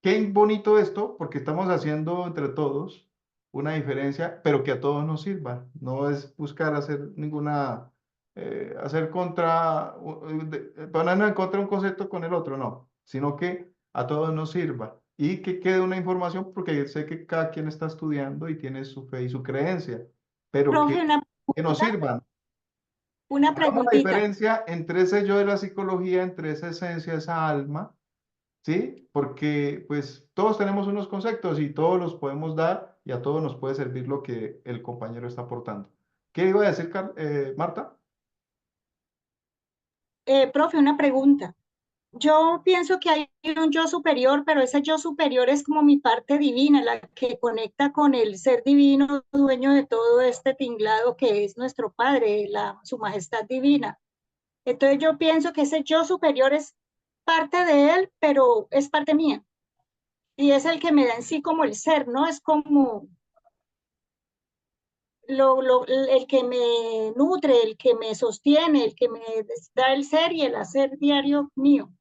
qué bonito esto, porque estamos haciendo entre todos una diferencia, pero que a todos nos sirva. No es buscar hacer ninguna, hacer contra, poner en contra un concepto con el otro, no, sino que a todos nos sirva y que quede una información, porque sé que cada quien está estudiando y tiene su fe y su creencia, pero Profe, que nos sirvan. una Hagamos la preguntita. diferencia entre ese yo de la psicología, entre esa esencia, esa alma, ¿sí? Porque pues todos tenemos unos conceptos y todos los podemos dar y a todos nos puede servir lo que el compañero está aportando. ¿Qué iba a decir, Marta? Profe, una pregunta. Yo pienso que hay un yo superior, pero ese yo superior es como mi parte divina, la que conecta con el ser divino, dueño de todo este tinglado que es nuestro Padre, su majestad divina. Entonces yo pienso que ese yo superior es parte de él, pero es parte mía. Y es el que me da en sí como el ser, ¿no? Es como el que me nutre, el que me sostiene, el que me da el ser y el hacer diario mío.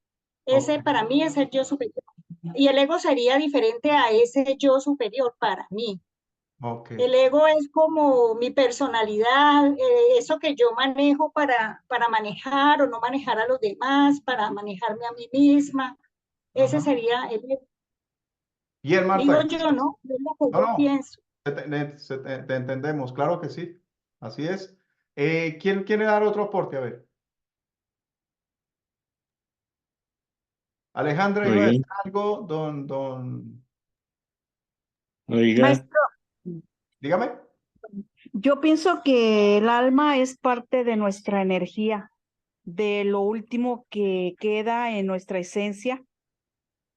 Ese para mí es el yo superior. Y el ego sería diferente a ese yo superior para mí. Ok. El ego es como mi personalidad, eso que yo manejo para manejar o no manejar a los demás, para manejarme a mí misma. Ese Ajá. sería el ego. Bien, Digo Marta. yo, ¿no? Es lo que No, yo no, pienso. te entendemos, claro que sí. Así es. ¿Quién quiere dar otro aporte? A ver. Alejandra, iba a decir Oiga, algo, oiga, Maestro, dígame. yo pienso que el alma es parte de nuestra energía, de lo último que queda en nuestra esencia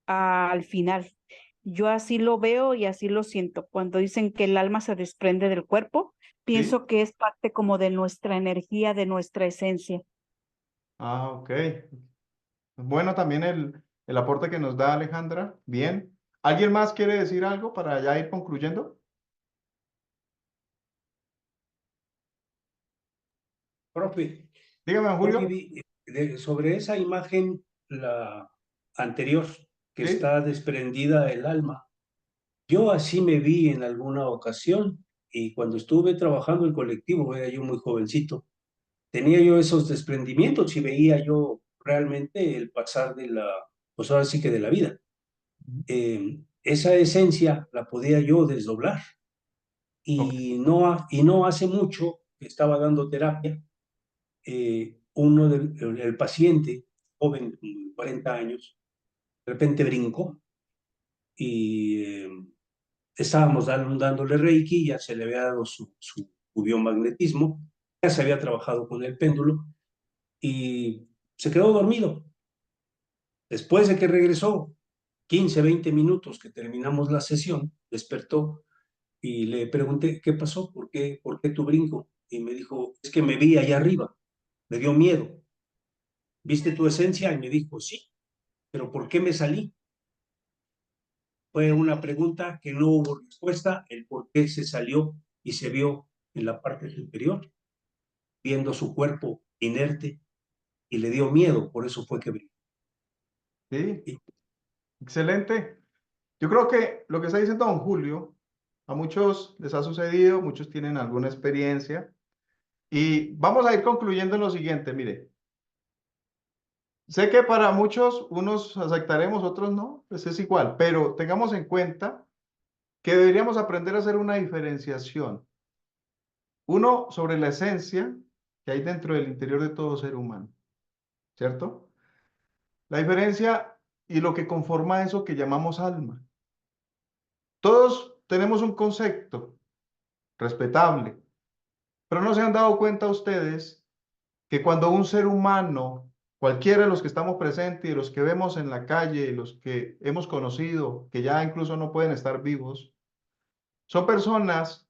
al final. Yo así lo veo y así lo siento. Cuando dicen que el alma se desprende del cuerpo, Sí. pienso que es parte como de nuestra energía, de nuestra esencia. Ah, ok. Bueno, también el aporte que nos da Alejandra. Bien. ¿Alguien más quiere decir algo para ya ir concluyendo? Profe, Dígame, don Julio. sobre esa imagen, la anterior, que Sí. está desprendida del alma, yo así me vi en alguna ocasión y cuando estuve trabajando en colectivo, era yo muy jovencito, tenía yo esos desprendimientos y veía yo realmente el pasar de la, pues ahora sí que de la vida. Esa esencia la podía yo desdoblar Ok. y no hace mucho que estaba dando terapia, el paciente, joven, de 40 años, de repente brincó y estábamos dándole Reiki, ya se le había dado su biomagnetismo, ya se había trabajado con el péndulo y se quedó dormido. Después de que regresó, 15, 20 minutos que terminamos la sesión, despertó y le pregunté, ¿qué pasó? Por qué tu brinco? Y me dijo, es que me vi allá arriba, me dio miedo. ¿Viste tu esencia? Y me dijo, sí, pero ¿por qué me salí? Fue una pregunta que no hubo respuesta, el por qué se salió y se vio en la parte superior, viendo su cuerpo inerte y le dio miedo, por eso fue que brincó. Sí, excelente. Yo creo que lo que está diciendo don Julio, a muchos les ha sucedido, muchos tienen alguna experiencia y vamos a ir concluyendo en lo siguiente, mire. Sé que para muchos, unos aceptaremos, otros no, pues es igual, pero tengamos en cuenta que deberíamos aprender a hacer una diferenciación. Uno, sobre la esencia que hay dentro del interior de todo ser humano, ¿cierto? La diferencia y lo que conforma eso que llamamos alma. Todos tenemos un concepto respetable, pero no se han dado cuenta ustedes que cuando un ser humano, cualquiera de los que estamos presentes y de los que vemos en la calle, los que hemos conocido, que ya incluso no pueden estar vivos, son personas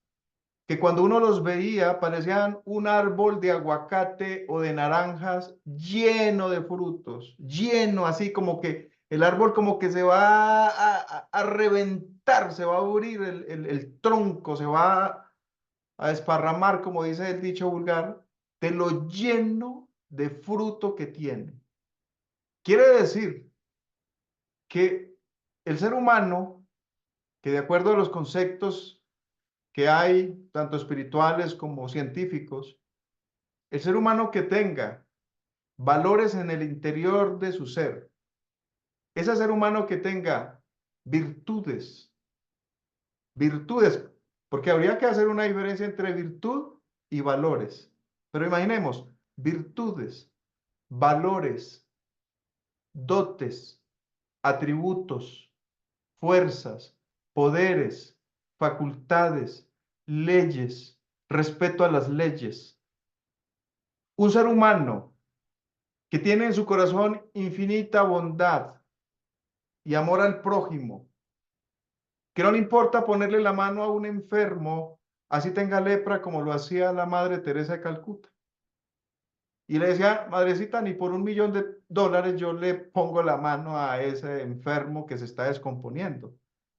que cuando uno los veía parecían un árbol de aguacate o de naranjas lleno de frutos, lleno, así como que el árbol como que se va a reventar, se va a abrir el tronco, se va a desparramar, como dice el dicho vulgar, de lo lleno de fruto que tiene. Quiere decir que el ser humano, que de acuerdo a los conceptos que hay, tanto espirituales como científicos, el ser humano que tenga valores en el interior de su ser, ese ser humano que tenga virtudes, porque habría que hacer una diferencia entre virtud y valores. Pero imaginemos, virtudes, valores, dotes, atributos, fuerzas, poderes, facultades, leyes, respeto a las leyes. Un ser humano que tiene en su corazón infinita bondad y amor al prójimo, que no le importa ponerle la mano a un enfermo, así tenga lepra, como lo hacía la Madre Teresa de Calcuta. Y le decía, madrecita, ni por $1.000.000 yo le pongo la mano a ese enfermo que se está descomponiendo.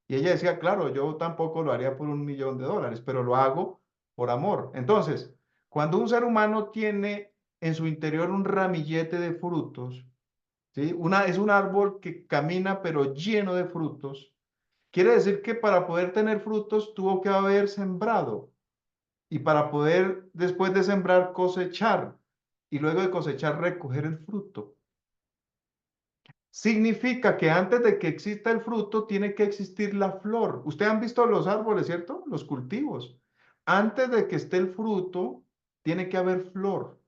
Y ella decía, claro, yo tampoco lo haría por $1.000.000, pero lo hago por amor. Entonces, cuando un ser humano tiene en su interior un ramillete de frutos, ¿sí? Es un árbol que camina pero lleno de frutos. Quiere decir que para poder tener frutos tuvo que haber sembrado y para poder después de sembrar cosechar y luego de cosechar recoger el fruto. Significa que antes de que exista el fruto tiene que existir la flor. Ustedes han visto los árboles, ¿cierto? Los cultivos. Antes de que esté el fruto tiene que haber flor.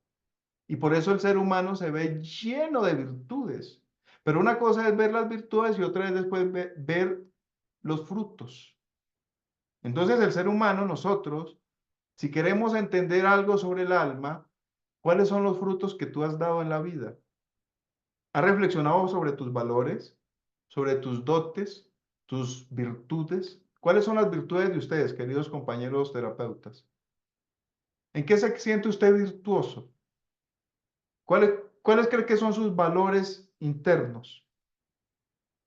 Y por eso el ser humano se ve lleno de virtudes. Pero una cosa es ver las virtudes y otra es después ver los frutos. Entonces el ser humano, nosotros, si queremos entender algo sobre el alma, ¿cuáles son los frutos que tú has dado en la vida? ¿Has reflexionado sobre tus valores, sobre tus dotes, tus virtudes? ¿Cuáles son las virtudes de ustedes, queridos compañeros terapeutas? ¿En qué se siente usted virtuoso? ¿Cuáles cree que son sus valores internos?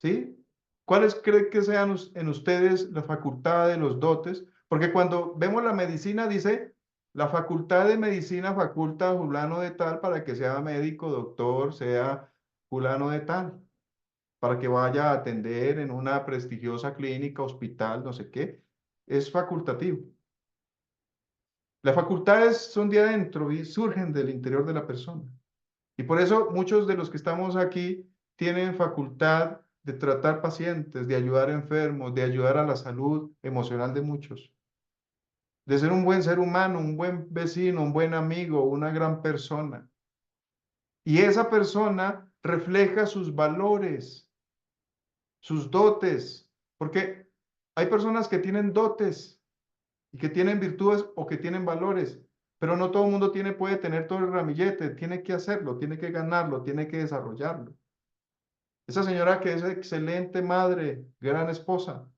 ¿Sí? ¿Cuáles cree que sean en ustedes la facultad de los dotes? Porque cuando vemos la medicina dice, la facultad de medicina faculta a fulano de tal para que sea médico, doctor, sea fulano de tal, para que vaya a atender en una prestigiosa clínica, hospital, no sé qué. Es facultativo. Las facultades son de adentro y surgen del interior de la persona. Y por eso muchos de los que estamos aquí tienen facultad de tratar pacientes, de ayudar a enfermos, de ayudar a la salud emocional de muchos, de ser un buen ser humano, un buen vecino, un buen amigo, una gran persona. Y esa persona refleja sus valores, sus dotes, porque hay personas que tienen dotes y que tienen virtudes o que tienen valores, pero no todo el mundo puede tener todo el ramillete, tiene que hacerlo, tiene que ganarlo, tiene que desarrollarlo. Esa señora que es excelente madre, gran esposa,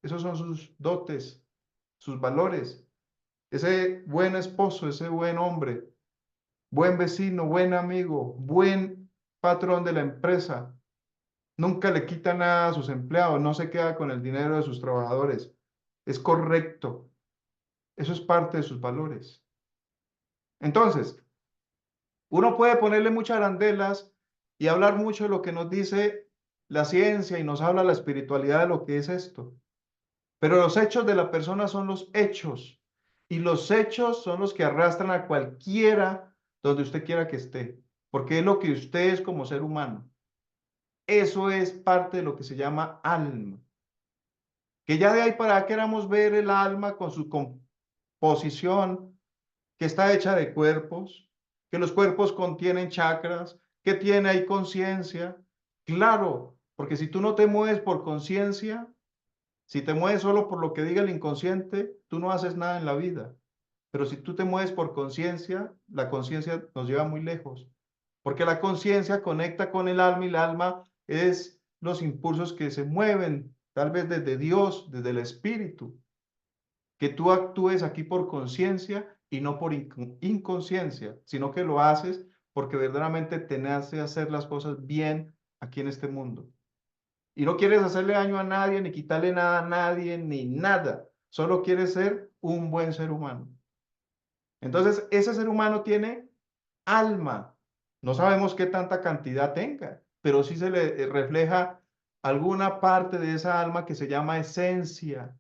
esos son sus dotes, sus valores. Ese buen esposo, ese buen hombre, buen vecino, buen amigo, buen patrón de la empresa, nunca le quita nada a sus empleados, no se queda con el dinero de sus trabajadores. Es correcto. Eso es parte de sus valores. Entonces, uno puede ponerle muchas arandelas y hablar mucho de lo que nos dice la ciencia y nos habla la espiritualidad de lo que es esto. Pero los hechos de la persona son los hechos. Y los hechos son los que arrastran a cualquiera donde usted quiera que esté. Porque es lo que usted es como ser humano. Eso es parte de lo que se llama alma. Que ya de ahí para acá queramos ver el alma con su composición, que está hecha de cuerpos, que los cuerpos contienen chakras, que tiene ahí conciencia. Claro, porque si tú no te mueves por conciencia, si te mueves solo por lo que diga el inconsciente, tú no haces nada en la vida. Pero si tú te mueves por conciencia, la conciencia nos lleva muy lejos. Porque la conciencia conecta con el alma y el alma es los impulsos que se mueven, tal vez desde Dios, desde el espíritu, que tú actúes aquí por conciencia y no por inconsciencia, sino que lo haces porque verdaderamente te nace hacer las cosas bien aquí en este mundo. Y no quieres hacerle daño a nadie, ni quitarle nada a nadie, ni nada. Solo quieres ser un buen ser humano. Entonces, ese ser humano tiene alma. No sabemos qué tanta cantidad tenga, pero sí se le refleja alguna parte de esa alma que se llama esencia.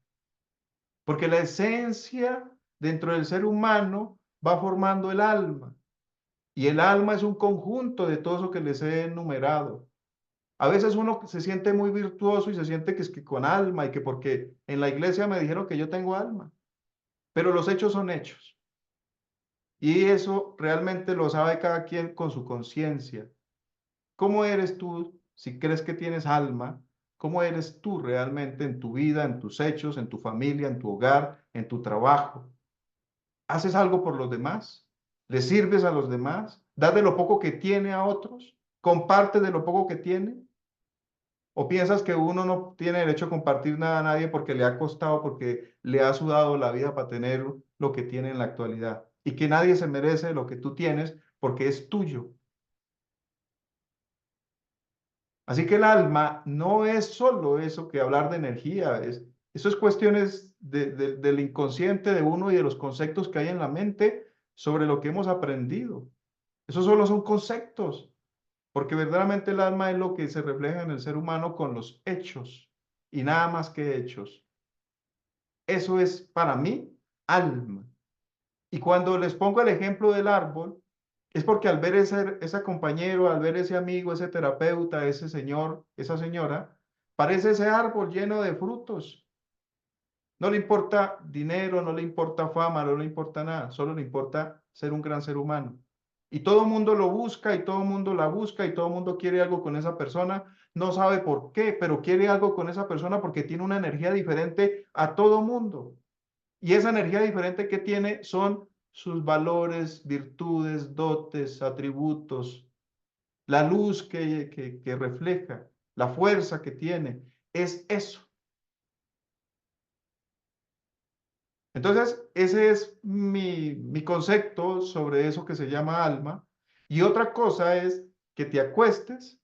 Porque la esencia dentro del ser humano va formando el alma. Y el alma es un conjunto de todo eso que les he enumerado. A veces uno se siente muy virtuoso y se siente que es que con alma y que porque en la iglesia me dijeron que yo tengo alma. Pero los hechos son hechos. Y eso realmente lo sabe cada quien con su conciencia. ¿Cómo eres tú si crees que tienes alma? ¿Cómo eres tú realmente en tu vida, en tus hechos, en tu familia, en tu hogar, en tu trabajo? ¿Haces algo por los demás? ¿Le sirves a los demás? ¿Das de lo poco que tiene a otros? ¿Comparte de lo poco que tiene? ¿O piensas que uno no tiene derecho a compartir nada a nadie porque le ha costado, porque le ha sudado la vida para tener lo que tiene en la actualidad? Y que nadie se merece lo que tú tienes porque es tuyo. Así que el alma no es solo eso que hablar de energía, eso es cuestiones del inconsciente de uno y de los conceptos que hay en la mente sobre lo que hemos aprendido. Esos solo son conceptos, porque verdaderamente el alma es lo que se refleja en el ser humano con los hechos y nada más que hechos. Eso es para mí alma. Y cuando les pongo el ejemplo del árbol, es porque al ver ese compañero, al ver ese amigo, ese terapeuta, ese señor, esa señora, parece ese árbol lleno de frutos. No le importa dinero, no le importa fama, no le importa nada, solo le importa ser un gran ser humano. Y todo el mundo lo busca y todo el mundo la busca y todo el mundo quiere algo con esa persona. No sabe por qué, pero quiere algo con esa persona porque tiene una energía diferente a todo mundo. Y esa energía diferente que tiene son sus valores, virtudes, dotes, atributos, la luz que refleja, la fuerza que tiene, es eso. Entonces, ese es mi concepto sobre eso que se llama alma. Y otra cosa es que te acuestes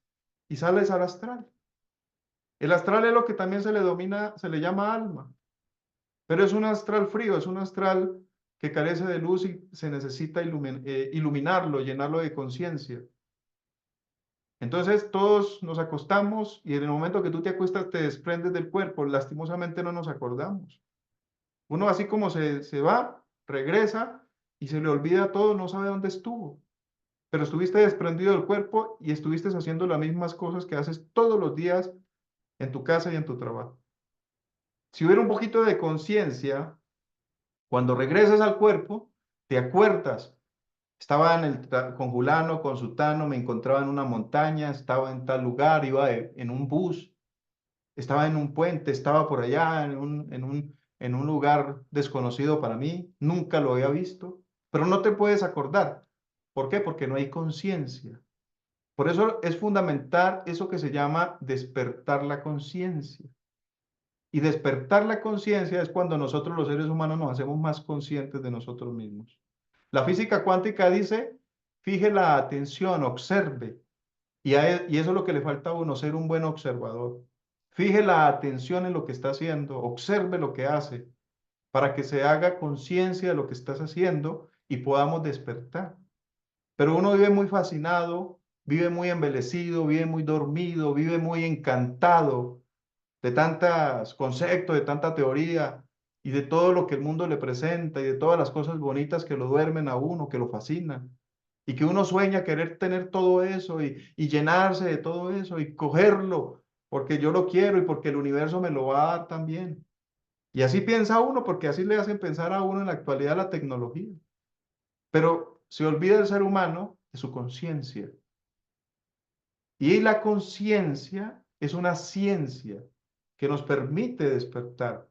y sales al astral. El astral es lo que también se le llama alma. Pero es un astral frío, es un astral que carece de luz y se necesita iluminarlo, llenarlo de conciencia. Entonces todos nos acostamos y en el momento que tú te acuestas te desprendes del cuerpo. Lastimosamente no nos acordamos. Uno así como se va, regresa y se le olvida todo, no sabe dónde estuvo. Pero estuviste desprendido del cuerpo y estuviste haciendo las mismas cosas que haces todos los días en tu casa y en tu trabajo. Si hubiera un poquito de conciencia, cuando regresas al cuerpo, te acuerdas. Estaba con Julano, con Sutano, me encontraba en una montaña, estaba en tal lugar, iba en un bus, estaba en un puente, estaba por allá en un lugar desconocido para mí, nunca lo había visto, pero no te puedes acordar. ¿Por qué? Porque no hay conciencia. Por eso es fundamental eso que se llama despertar la conciencia. Y despertar la conciencia es cuando nosotros los seres humanos nos hacemos más conscientes de nosotros mismos. La física cuántica dice, fije la atención, observe. Y eso es lo que le falta a uno, ser un buen observador. Fije la atención en lo que está haciendo, observe lo que hace, para que se haga conciencia de lo que estás haciendo y podamos despertar. Pero uno vive muy fascinado, vive muy embelecido, vive muy dormido, vive muy encantado de tantos conceptos, de tanta teoría y de todo lo que el mundo le presenta y de todas las cosas bonitas que lo duermen a uno, que lo fascinan. Y que uno sueña querer tener todo eso y llenarse de todo eso y cogerlo porque yo lo quiero y porque el universo me lo va a dar también. Y así piensa uno porque así le hacen pensar a uno en la actualidad la tecnología. Pero se olvida el ser humano de su conciencia. Y la conciencia es una ciencia que nos permite despertar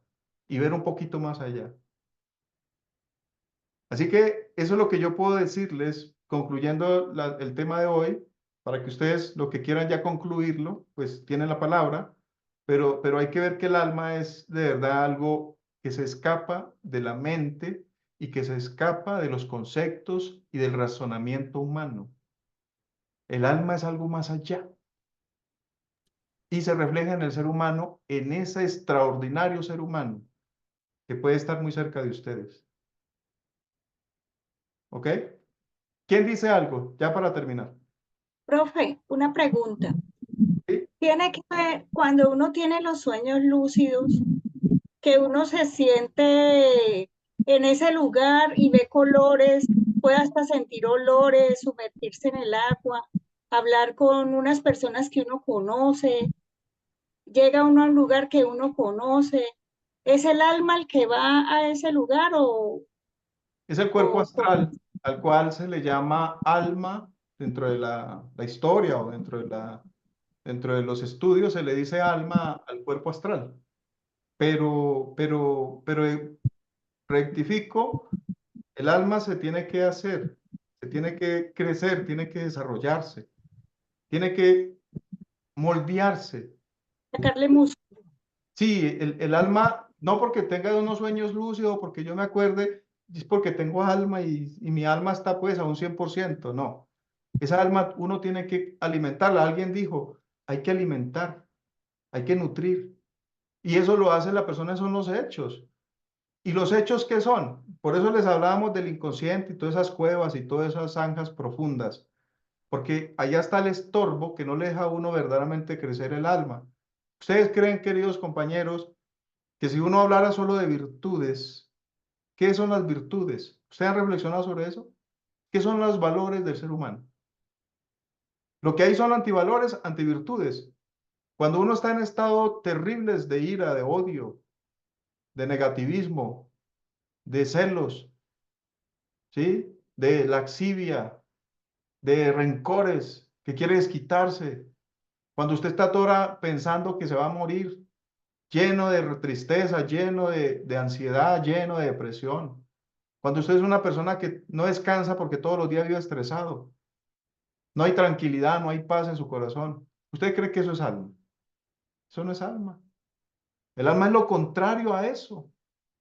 y ver un poquito más allá. Así que eso es lo que yo puedo decirles, concluyendo el tema de hoy, para que ustedes lo que quieran ya concluirlo, pues tienen la palabra, pero hay que ver que el alma es de verdad algo que se escapa de la mente y que se escapa de los conceptos y del razonamiento humano. El alma es algo más allá y se refleja en el ser humano, en ese extraordinario ser humano que puede estar muy cerca de ustedes. ¿Ok? ¿Quién dice algo? Ya para terminar. Profe, una pregunta. ¿Sí? Tiene que ver cuando uno tiene los sueños lúcidos, que uno se siente en ese lugar y ve colores, puede hasta sentir olores, sumergirse en el agua, hablar con unas personas que uno conoce, llega uno a un lugar que uno conoce. ¿Es el alma el que va a ese lugar o Es el cuerpo cómo? astral al cual se le llama alma dentro de la historia o dentro de los estudios se le dice alma al cuerpo astral. Pero rectifico, el alma se tiene que hacer, se tiene que crecer, tiene que desarrollarse, tiene que moldearse. Sacarle músculo. Sí, el alma, no porque tenga unos sueños lúcidos, porque yo me acuerde, es porque tengo alma y mi alma está pues a un 100%, no. Esa alma uno tiene que alimentarla. Alguien dijo, hay que alimentar, hay que nutrir. Y eso lo hace la persona, son los hechos. ¿Y los hechos qué son? Por eso les hablábamos del inconsciente y todas esas cuevas y todas esas zanjas profundas. Porque allá está el estorbo que no le deja a uno verdaderamente crecer el alma. ¿Ustedes creen, queridos compañeros, que si uno hablara solo de virtudes, qué son las virtudes? ¿Ustedes han reflexionado sobre eso? ¿Qué son los valores del ser humano? Lo que hay son antivalores, antivirtudes. Cuando uno está en estado terribles de ira, de odio, de negativismo, de celos, ¿sí? De laxivia, de rencores, que quiere desquitarse. Cuando usted está toda pensando que se va a morir, lleno de tristeza, lleno de ansiedad, lleno de depresión. Cuando usted es una persona que no descansa porque todos los días vive estresado, no hay tranquilidad, no hay paz en su corazón. ¿Usted cree que eso es alma? Eso no es alma. El alma es lo contrario a eso.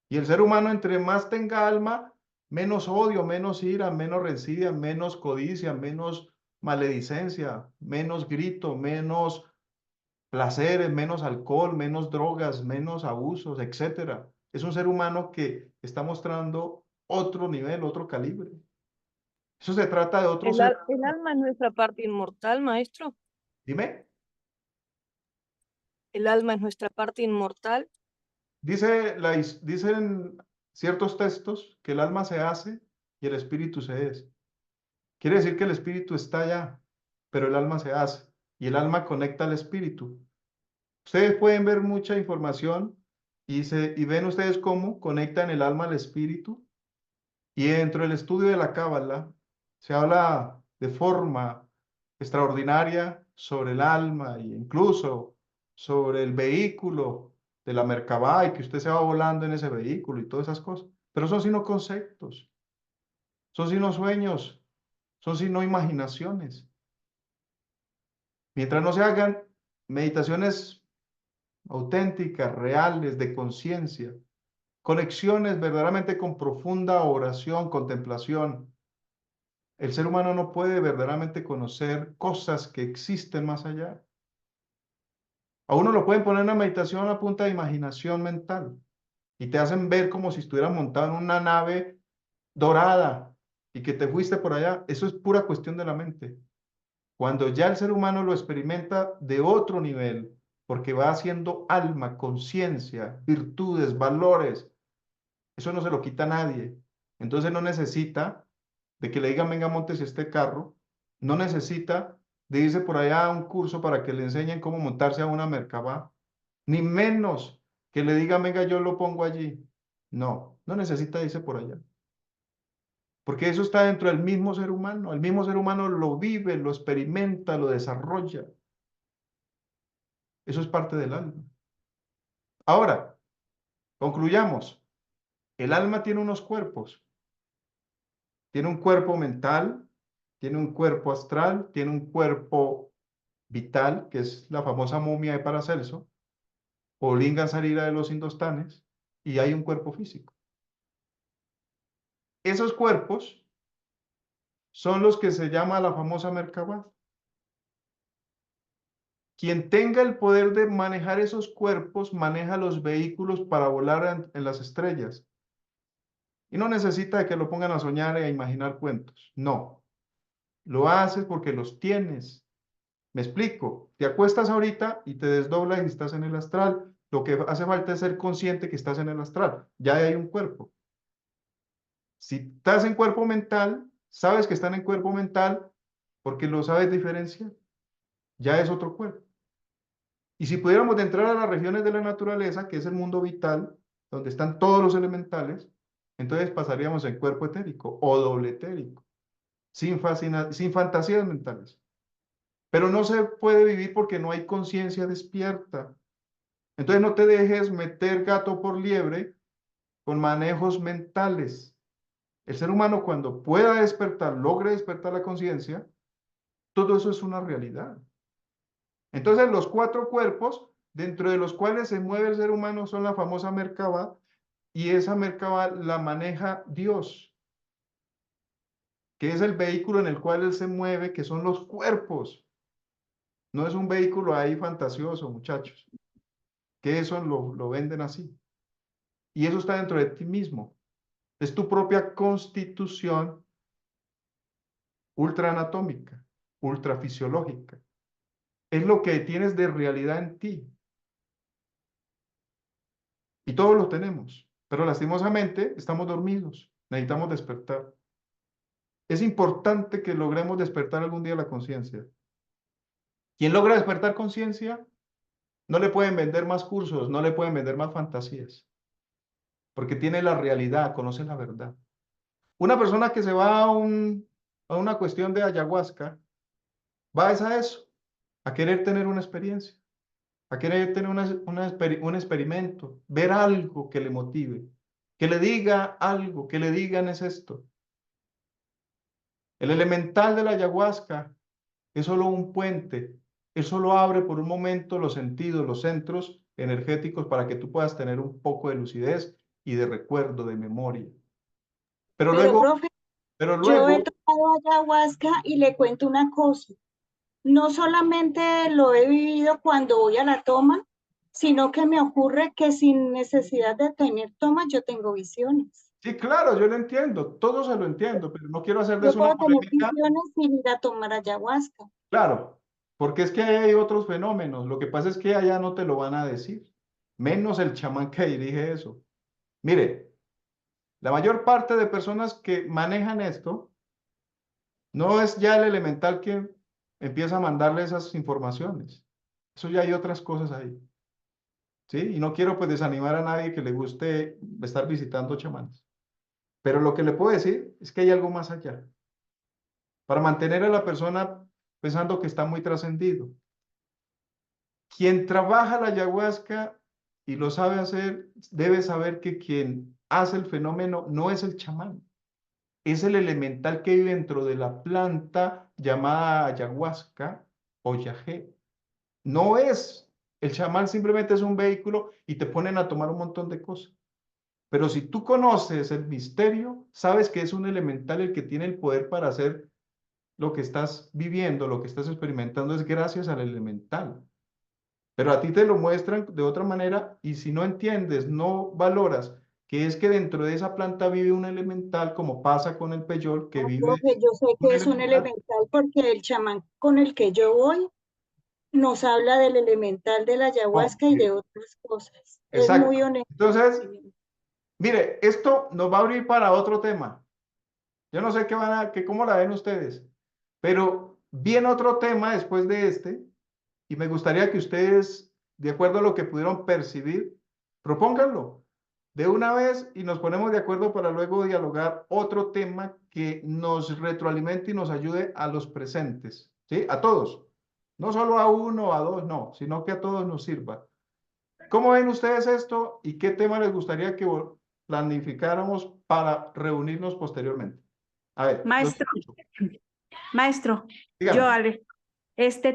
Y el ser humano, entre más tenga alma, menos odio, menos ira, menos rencilla, menos codicia, menos maledicencia, menos grito, menos placeres, menos alcohol, menos drogas, menos abusos, etcétera. Es un ser humano que está mostrando otro nivel, otro calibre. Eso se trata de otro ser. El alma es nuestra parte inmortal, maestro. Dime. El alma es nuestra parte inmortal. Dicen ciertos textos que el alma se hace y el espíritu se es. Quiere decir que el espíritu está allá, pero el alma se hace y el alma conecta al espíritu. Ustedes pueden ver mucha información y ven ustedes cómo conectan el alma al espíritu. Y dentro del estudio de la Cábala se habla de forma extraordinaria sobre el alma e incluso sobre el vehículo de la Merkabah y que usted se va volando en ese vehículo y todas esas cosas. Pero son sino conceptos, son sino sueños, son sino imaginaciones. Mientras no se hagan meditaciones auténticas, reales, de conciencia, conexiones verdaderamente con profunda oración, contemplación, el ser humano no puede verdaderamente conocer cosas que existen más allá. A uno lo pueden poner en una meditación a punta de imaginación mental y te hacen ver como si estuvieras montado en una nave dorada y que te fuiste por allá. Eso es pura cuestión de la mente. Cuando ya el ser humano lo experimenta de otro nivel, porque va haciendo alma, conciencia, virtudes, valores, eso no se lo quita a nadie. Entonces no necesita de que le digan, venga, móntese este carro. No necesita de irse por allá a un curso para que le enseñen cómo montarse a una Merkabah. Ni menos que le digan, venga, yo lo pongo allí. No, no necesita irse por allá. Porque eso está dentro del mismo ser humano. El mismo ser humano lo vive, lo experimenta, lo desarrolla. Eso es parte del alma. Ahora, concluyamos. El alma tiene unos cuerpos. Tiene un cuerpo mental, tiene un cuerpo astral, tiene un cuerpo vital, que es la famosa momia de Paracelso, o Linga Sarira de los Indostanes, y hay un cuerpo físico. Esos cuerpos son los que se llama la famosa Merkabah. Quien tenga el poder de manejar esos cuerpos, maneja los vehículos para volar en las estrellas. Y no necesita de que lo pongan a soñar y a imaginar cuentos. No. Lo haces porque los tienes. Me explico. Te acuestas ahorita y te desdoblas y estás en el astral. Lo que hace falta es ser consciente que estás en el astral. Ya hay un cuerpo. Si estás en cuerpo mental, sabes que están en cuerpo mental porque lo sabes diferenciar. Ya es otro cuerpo. Y si pudiéramos entrar a las regiones de la naturaleza, que es el mundo vital, donde están todos los elementales, entonces pasaríamos en cuerpo etérico o doble etérico, sin fantasías mentales. Pero no se puede vivir porque no hay conciencia despierta. Entonces no te dejes meter gato por liebre con manejos mentales. El ser humano cuando pueda despertar, logre despertar la conciencia, todo eso es una realidad. Entonces los 4 cuerpos, dentro de los cuales se mueve el ser humano, son la famosa Merkabah, y esa Merkabah la maneja Dios, que es el vehículo en el cual él se mueve, que son los cuerpos. No es un vehículo ahí fantasioso, muchachos, que eso lo venden así. Y eso está dentro de ti mismo. Es tu propia constitución ultraanatómica, ultrafisiológica. Es lo que tienes de realidad en ti. Y todos lo tenemos, pero lastimosamente estamos dormidos, necesitamos despertar. Es importante que logremos despertar algún día la conciencia. Quien logra despertar conciencia, no le pueden vender más cursos, no le pueden vender más fantasías, porque tiene la realidad, conoce la verdad. Una persona que se va a una cuestión de ayahuasca, va a eso, a querer tener una experiencia, a querer tener un experimento, ver algo que le motive, que le diga algo, que le digan es esto. El elemental de la ayahuasca es solo un puente, él solo abre por un momento los sentidos, los centros energéticos para que tú puedas tener un poco de lucidez y de recuerdo, de memoria. Pero luego, profe, yo he tomado ayahuasca y le cuento una cosa. No solamente lo he vivido cuando voy a la toma, sino que me ocurre que sin necesidad de tener tomas, yo tengo visiones. Sí, claro, yo lo entiendo, todo se lo entiendo, pero no quiero hacer de Yo eso una puedo tener polémica. visiones sin ir a tomar ayahuasca. Claro, porque es que hay otros fenómenos. Lo que pasa es que allá no te lo van a decir, menos el chamán que dirige eso. Mire, la mayor parte de personas que manejan esto, no es ya el elemental que empieza a mandarle esas informaciones. Eso ya hay otras cosas ahí. ¿Sí? Y no quiero pues desanimar a nadie que le guste estar visitando chamanes. Pero lo que le puedo decir es que hay algo más allá. Para mantener a la persona pensando que está muy trascendido. Quien trabaja la ayahuasca y lo sabe hacer, debe saber que quien hace el fenómeno no es el chamán, es el elemental que vive dentro de la planta llamada ayahuasca o yagé. No es, el chamán simplemente es un vehículo y te ponen a tomar un montón de cosas. Pero si tú conoces el misterio, sabes que es un elemental el que tiene el poder para hacer lo que estás viviendo, lo que estás experimentando, es gracias al elemental. Pero a ti te lo muestran de otra manera y si no entiendes, no valoras que es que dentro de esa planta vive un elemental, como pasa con el peyol, que vive... Profe, yo sé que es un elemental porque el chamán con el que yo voy nos habla del elemental de la ayahuasca y de otras cosas. Exacto. Es muy honesto. Entonces, mire, esto nos va a abrir para otro tema. Yo no sé cómo la ven ustedes, pero viene otro tema después de este y me gustaría que ustedes, de acuerdo a lo que pudieron percibir, propónganlo de una vez y nos ponemos de acuerdo para luego dialogar otro tema que nos retroalimente y nos ayude a los presentes, ¿sí? A todos. No solo a uno o a dos, no, sino que a todos nos sirva. ¿Cómo ven ustedes esto y qué tema les gustaría que planificáramos para reunirnos posteriormente? A ver, Maestro, dígame. yo, Ale,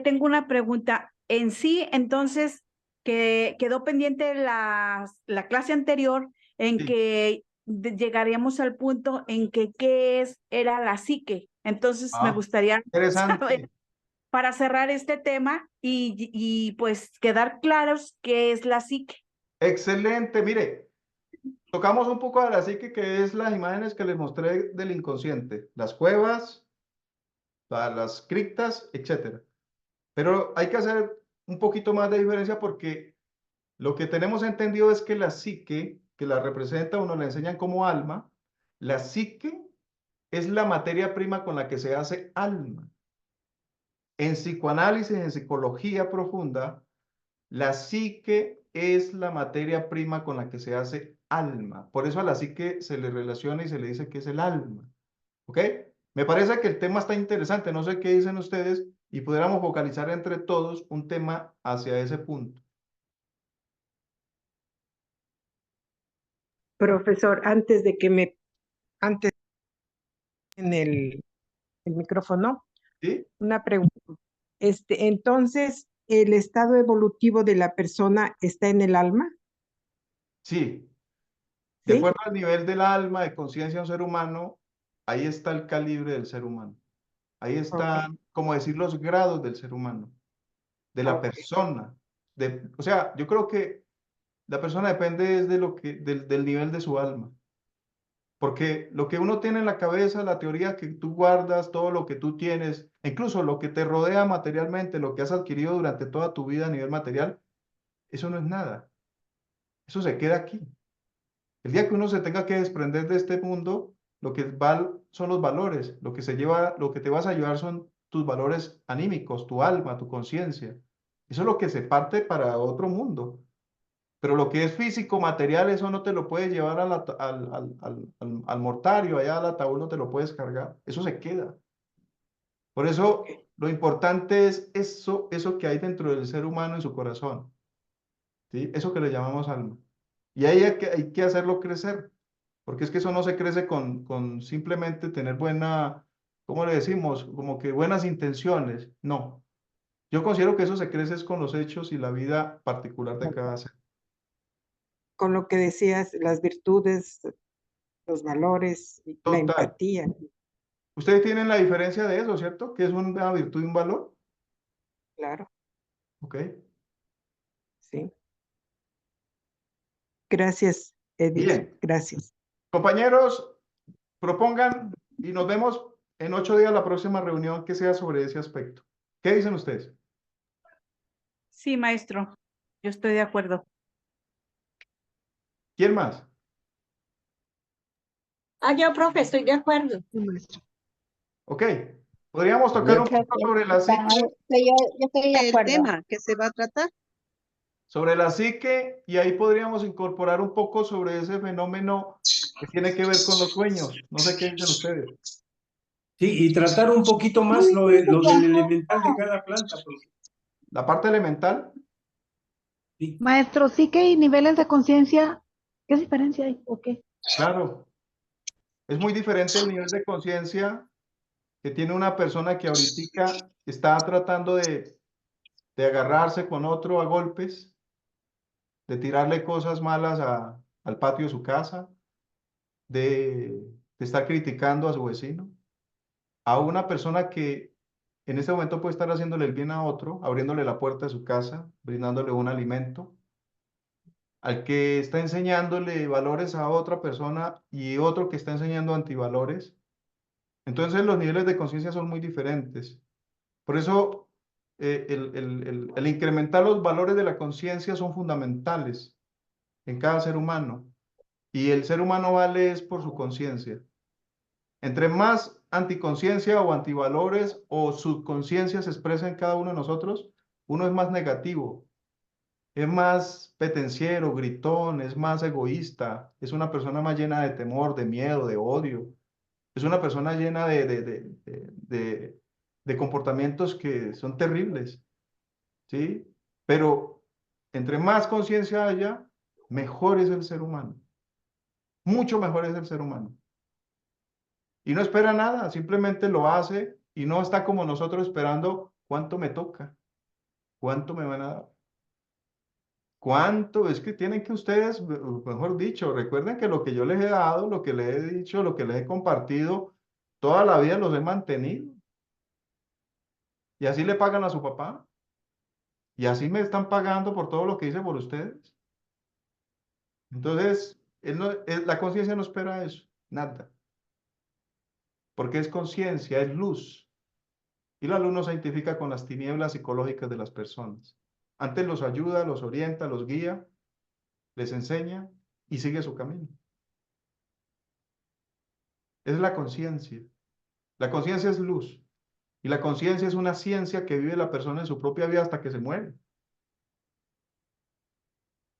tengo una pregunta. En sí, entonces, que quedó pendiente la clase anterior en Sí. que llegaríamos al punto en que qué era la psique. Entonces me gustaría Interesante. saber, para cerrar este tema y pues quedar claros qué es la psique. Excelente, mire, tocamos un poco de la psique, que es las imágenes que les mostré del inconsciente, las cuevas, las criptas, etcétera. Pero hay que hacer un poquito más de diferencia porque lo que tenemos entendido es que la psique, que la representa o nos la enseñan como alma, la psique es la materia prima con la que se hace alma. En psicoanálisis, en psicología profunda, la psique es la materia prima con la que se hace alma. Por eso a la psique se le relaciona y se le dice que es el alma. ¿Ok? Me parece que el tema está interesante. No sé qué dicen ustedes y pudiéramos focalizar entre todos un tema hacia ese punto. Profesor, antes en el micrófono, ¿Sí? una pregunta. Entonces, ¿el estado evolutivo de la persona está en el alma? Sí. De acuerdo al nivel del alma, de conciencia de un ser humano, ahí está el calibre del ser humano. Ahí están, como decir, los grados del ser humano, de la persona. O sea, yo creo que la persona depende de del nivel de su alma. Porque lo que uno tiene en la cabeza, la teoría que tú guardas, todo lo que tú tienes, incluso lo que te rodea materialmente, lo que has adquirido durante toda tu vida a nivel material, eso no es nada. Eso se queda aquí. El día que uno se tenga que desprender de este mundo, lo que son los valores, lo que se lleva, lo que te vas a ayudar son tus valores anímicos, tu alma, tu conciencia. Eso es lo que se parte para otro mundo. Pero lo que es físico, material, eso no te lo puedes llevar al mortario, allá al ataúd no te lo puedes cargar. Eso se queda. Por eso lo importante es eso que hay dentro del ser humano en su corazón. ¿Sí? Eso que le llamamos alma. Y ahí hay que hacerlo crecer. Porque es que eso no se crece con simplemente tener ¿cómo le decimos? Como que buenas intenciones. No. Yo considero que eso se crece es con los hechos y la vida particular de cada ser. Con lo que decías, las virtudes, los valores, la Total. empatía. Ustedes tienen la diferencia de eso, ¿cierto? ¿Qué es una virtud y un valor? Claro, Ok. sí. Gracias, Edith. Bien. Gracias. Compañeros, propongan y nos vemos en 8 días la próxima reunión que sea sobre ese aspecto. ¿Qué dicen ustedes? Sí, maestro, yo estoy de acuerdo. ¿Quién más? Yo, profe, estoy de acuerdo. Ok. Podríamos tocar un poco sobre la psique. Yo estoy de El acuerdo. tema que se va a tratar. Sobre la psique, y ahí podríamos incorporar un poco sobre ese fenómeno que tiene que ver con los sueños. No sé qué dicen ustedes. Sí, y tratar un poquito más lo del elemental de cada planta. La parte elemental. Maestro, sí que hay niveles de conciencia. ¿Qué diferencia hay o qué? Claro. Es muy diferente el nivel de conciencia que tiene una persona que ahorita está tratando de agarrarse con otro a golpes, de tirarle cosas malas al patio de su casa, de estar criticando a su vecino, a una persona que en este momento puede estar haciéndole el bien a otro, abriéndole la puerta de su casa, brindándole un alimento, al que está enseñándole valores a otra persona y otro que está enseñando antivalores. Entonces los niveles de conciencia son muy diferentes. Por eso el incrementar los valores de la conciencia son fundamentales en cada ser humano. Y el ser humano vale es por su conciencia. Entre más anticonciencia o antivalores o subconsciencia se expresa en cada uno de nosotros, uno es más negativo, es más petenciero, gritón, es más egoísta, es una persona más llena de temor, de miedo, de odio. Es una persona llena de comportamientos que son terribles, ¿sí? Pero entre más conciencia haya, mejor es el ser humano. Mucho mejor es el ser humano. Y no espera nada, simplemente lo hace y no está como nosotros esperando cuánto me toca, cuánto me van a dar. ¿Cuánto? Es que tienen que ustedes, mejor dicho, recuerden que lo que yo les he dado, lo que les he dicho, lo que les he compartido, toda la vida los he mantenido. Y así le pagan a su papá. Y así me están pagando por todo lo que hice por ustedes. Entonces, la conciencia no espera eso, nada. Porque es conciencia, es luz. Y la luz no se identifica con las tinieblas psicológicas de las personas. Antes los ayuda, los orienta, los guía, les enseña y sigue su camino. Es la conciencia. La conciencia es luz. Y la conciencia es una ciencia que vive la persona en su propia vida hasta que se muere.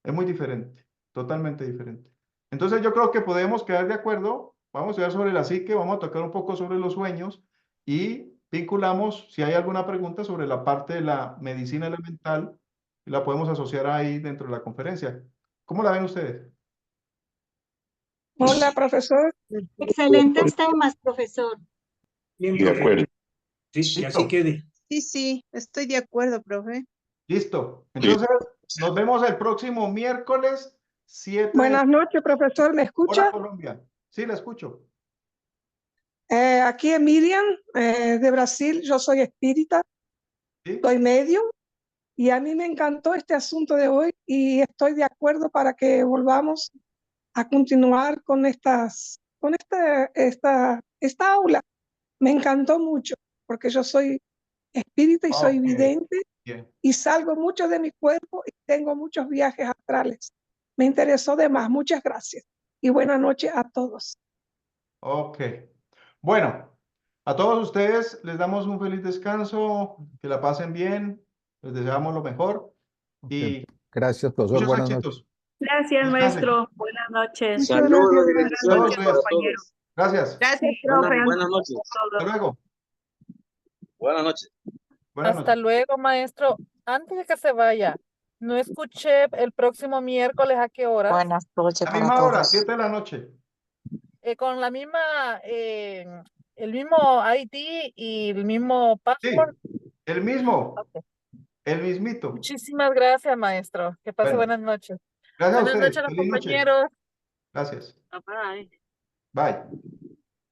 Es muy diferente, totalmente diferente. Entonces yo creo que podemos quedar de acuerdo. Vamos a estudiar sobre la psique, vamos a tocar un poco sobre los sueños y vinculamos, si hay alguna pregunta sobre la parte de la medicina elemental, la podemos asociar ahí dentro de la conferencia. ¿Cómo la ven ustedes? Hola, profesor. Excelentes temas, profesor. Bien, De profe. acuerdo. Sí, que así quede. Sí, estoy de acuerdo, profe. Listo. Entonces, nos vemos el próximo miércoles 7 Buenas noches, profesor. ¿Me hora escucha? Colombia. Sí, la escucho. Aquí es Miriam, de Brasil. Yo soy espírita, soy medium, y a mí me encantó este asunto de hoy y estoy de acuerdo para que volvamos a continuar con esta aula. Me encantó mucho porque yo soy espírita y soy Ok, vidente bien. y salgo mucho de mi cuerpo y tengo muchos viajes astrales. Me interesó de más. Muchas gracias y buenas noches a todos. Ok. Bueno, a todos ustedes les damos un feliz descanso, que la pasen bien, les deseamos lo mejor y Gracias, profesor. muchos Buenas noches. éxitos. Gracias, Descansen. maestro. Buenas noches. Saludos y Buenas bendiciones noches, para compañero. todos. Gracias. Gracias, profe. Buenas noches. Hasta luego. Buenas noches. Buenas Hasta noches. luego, maestro. Antes de que se vaya, no escuché el próximo miércoles a qué horas. Buenas noches A la para misma hora, todos. 7 de la noche. Con la misma, el mismo ID y el mismo password. El mismo, Ok. el mismito. Muchísimas gracias, maestro. Que pase Bueno, buenas noches. gracias a Buenas ustedes. noches a los Feliz noche. compañeros. Gracias. Bye. Bye.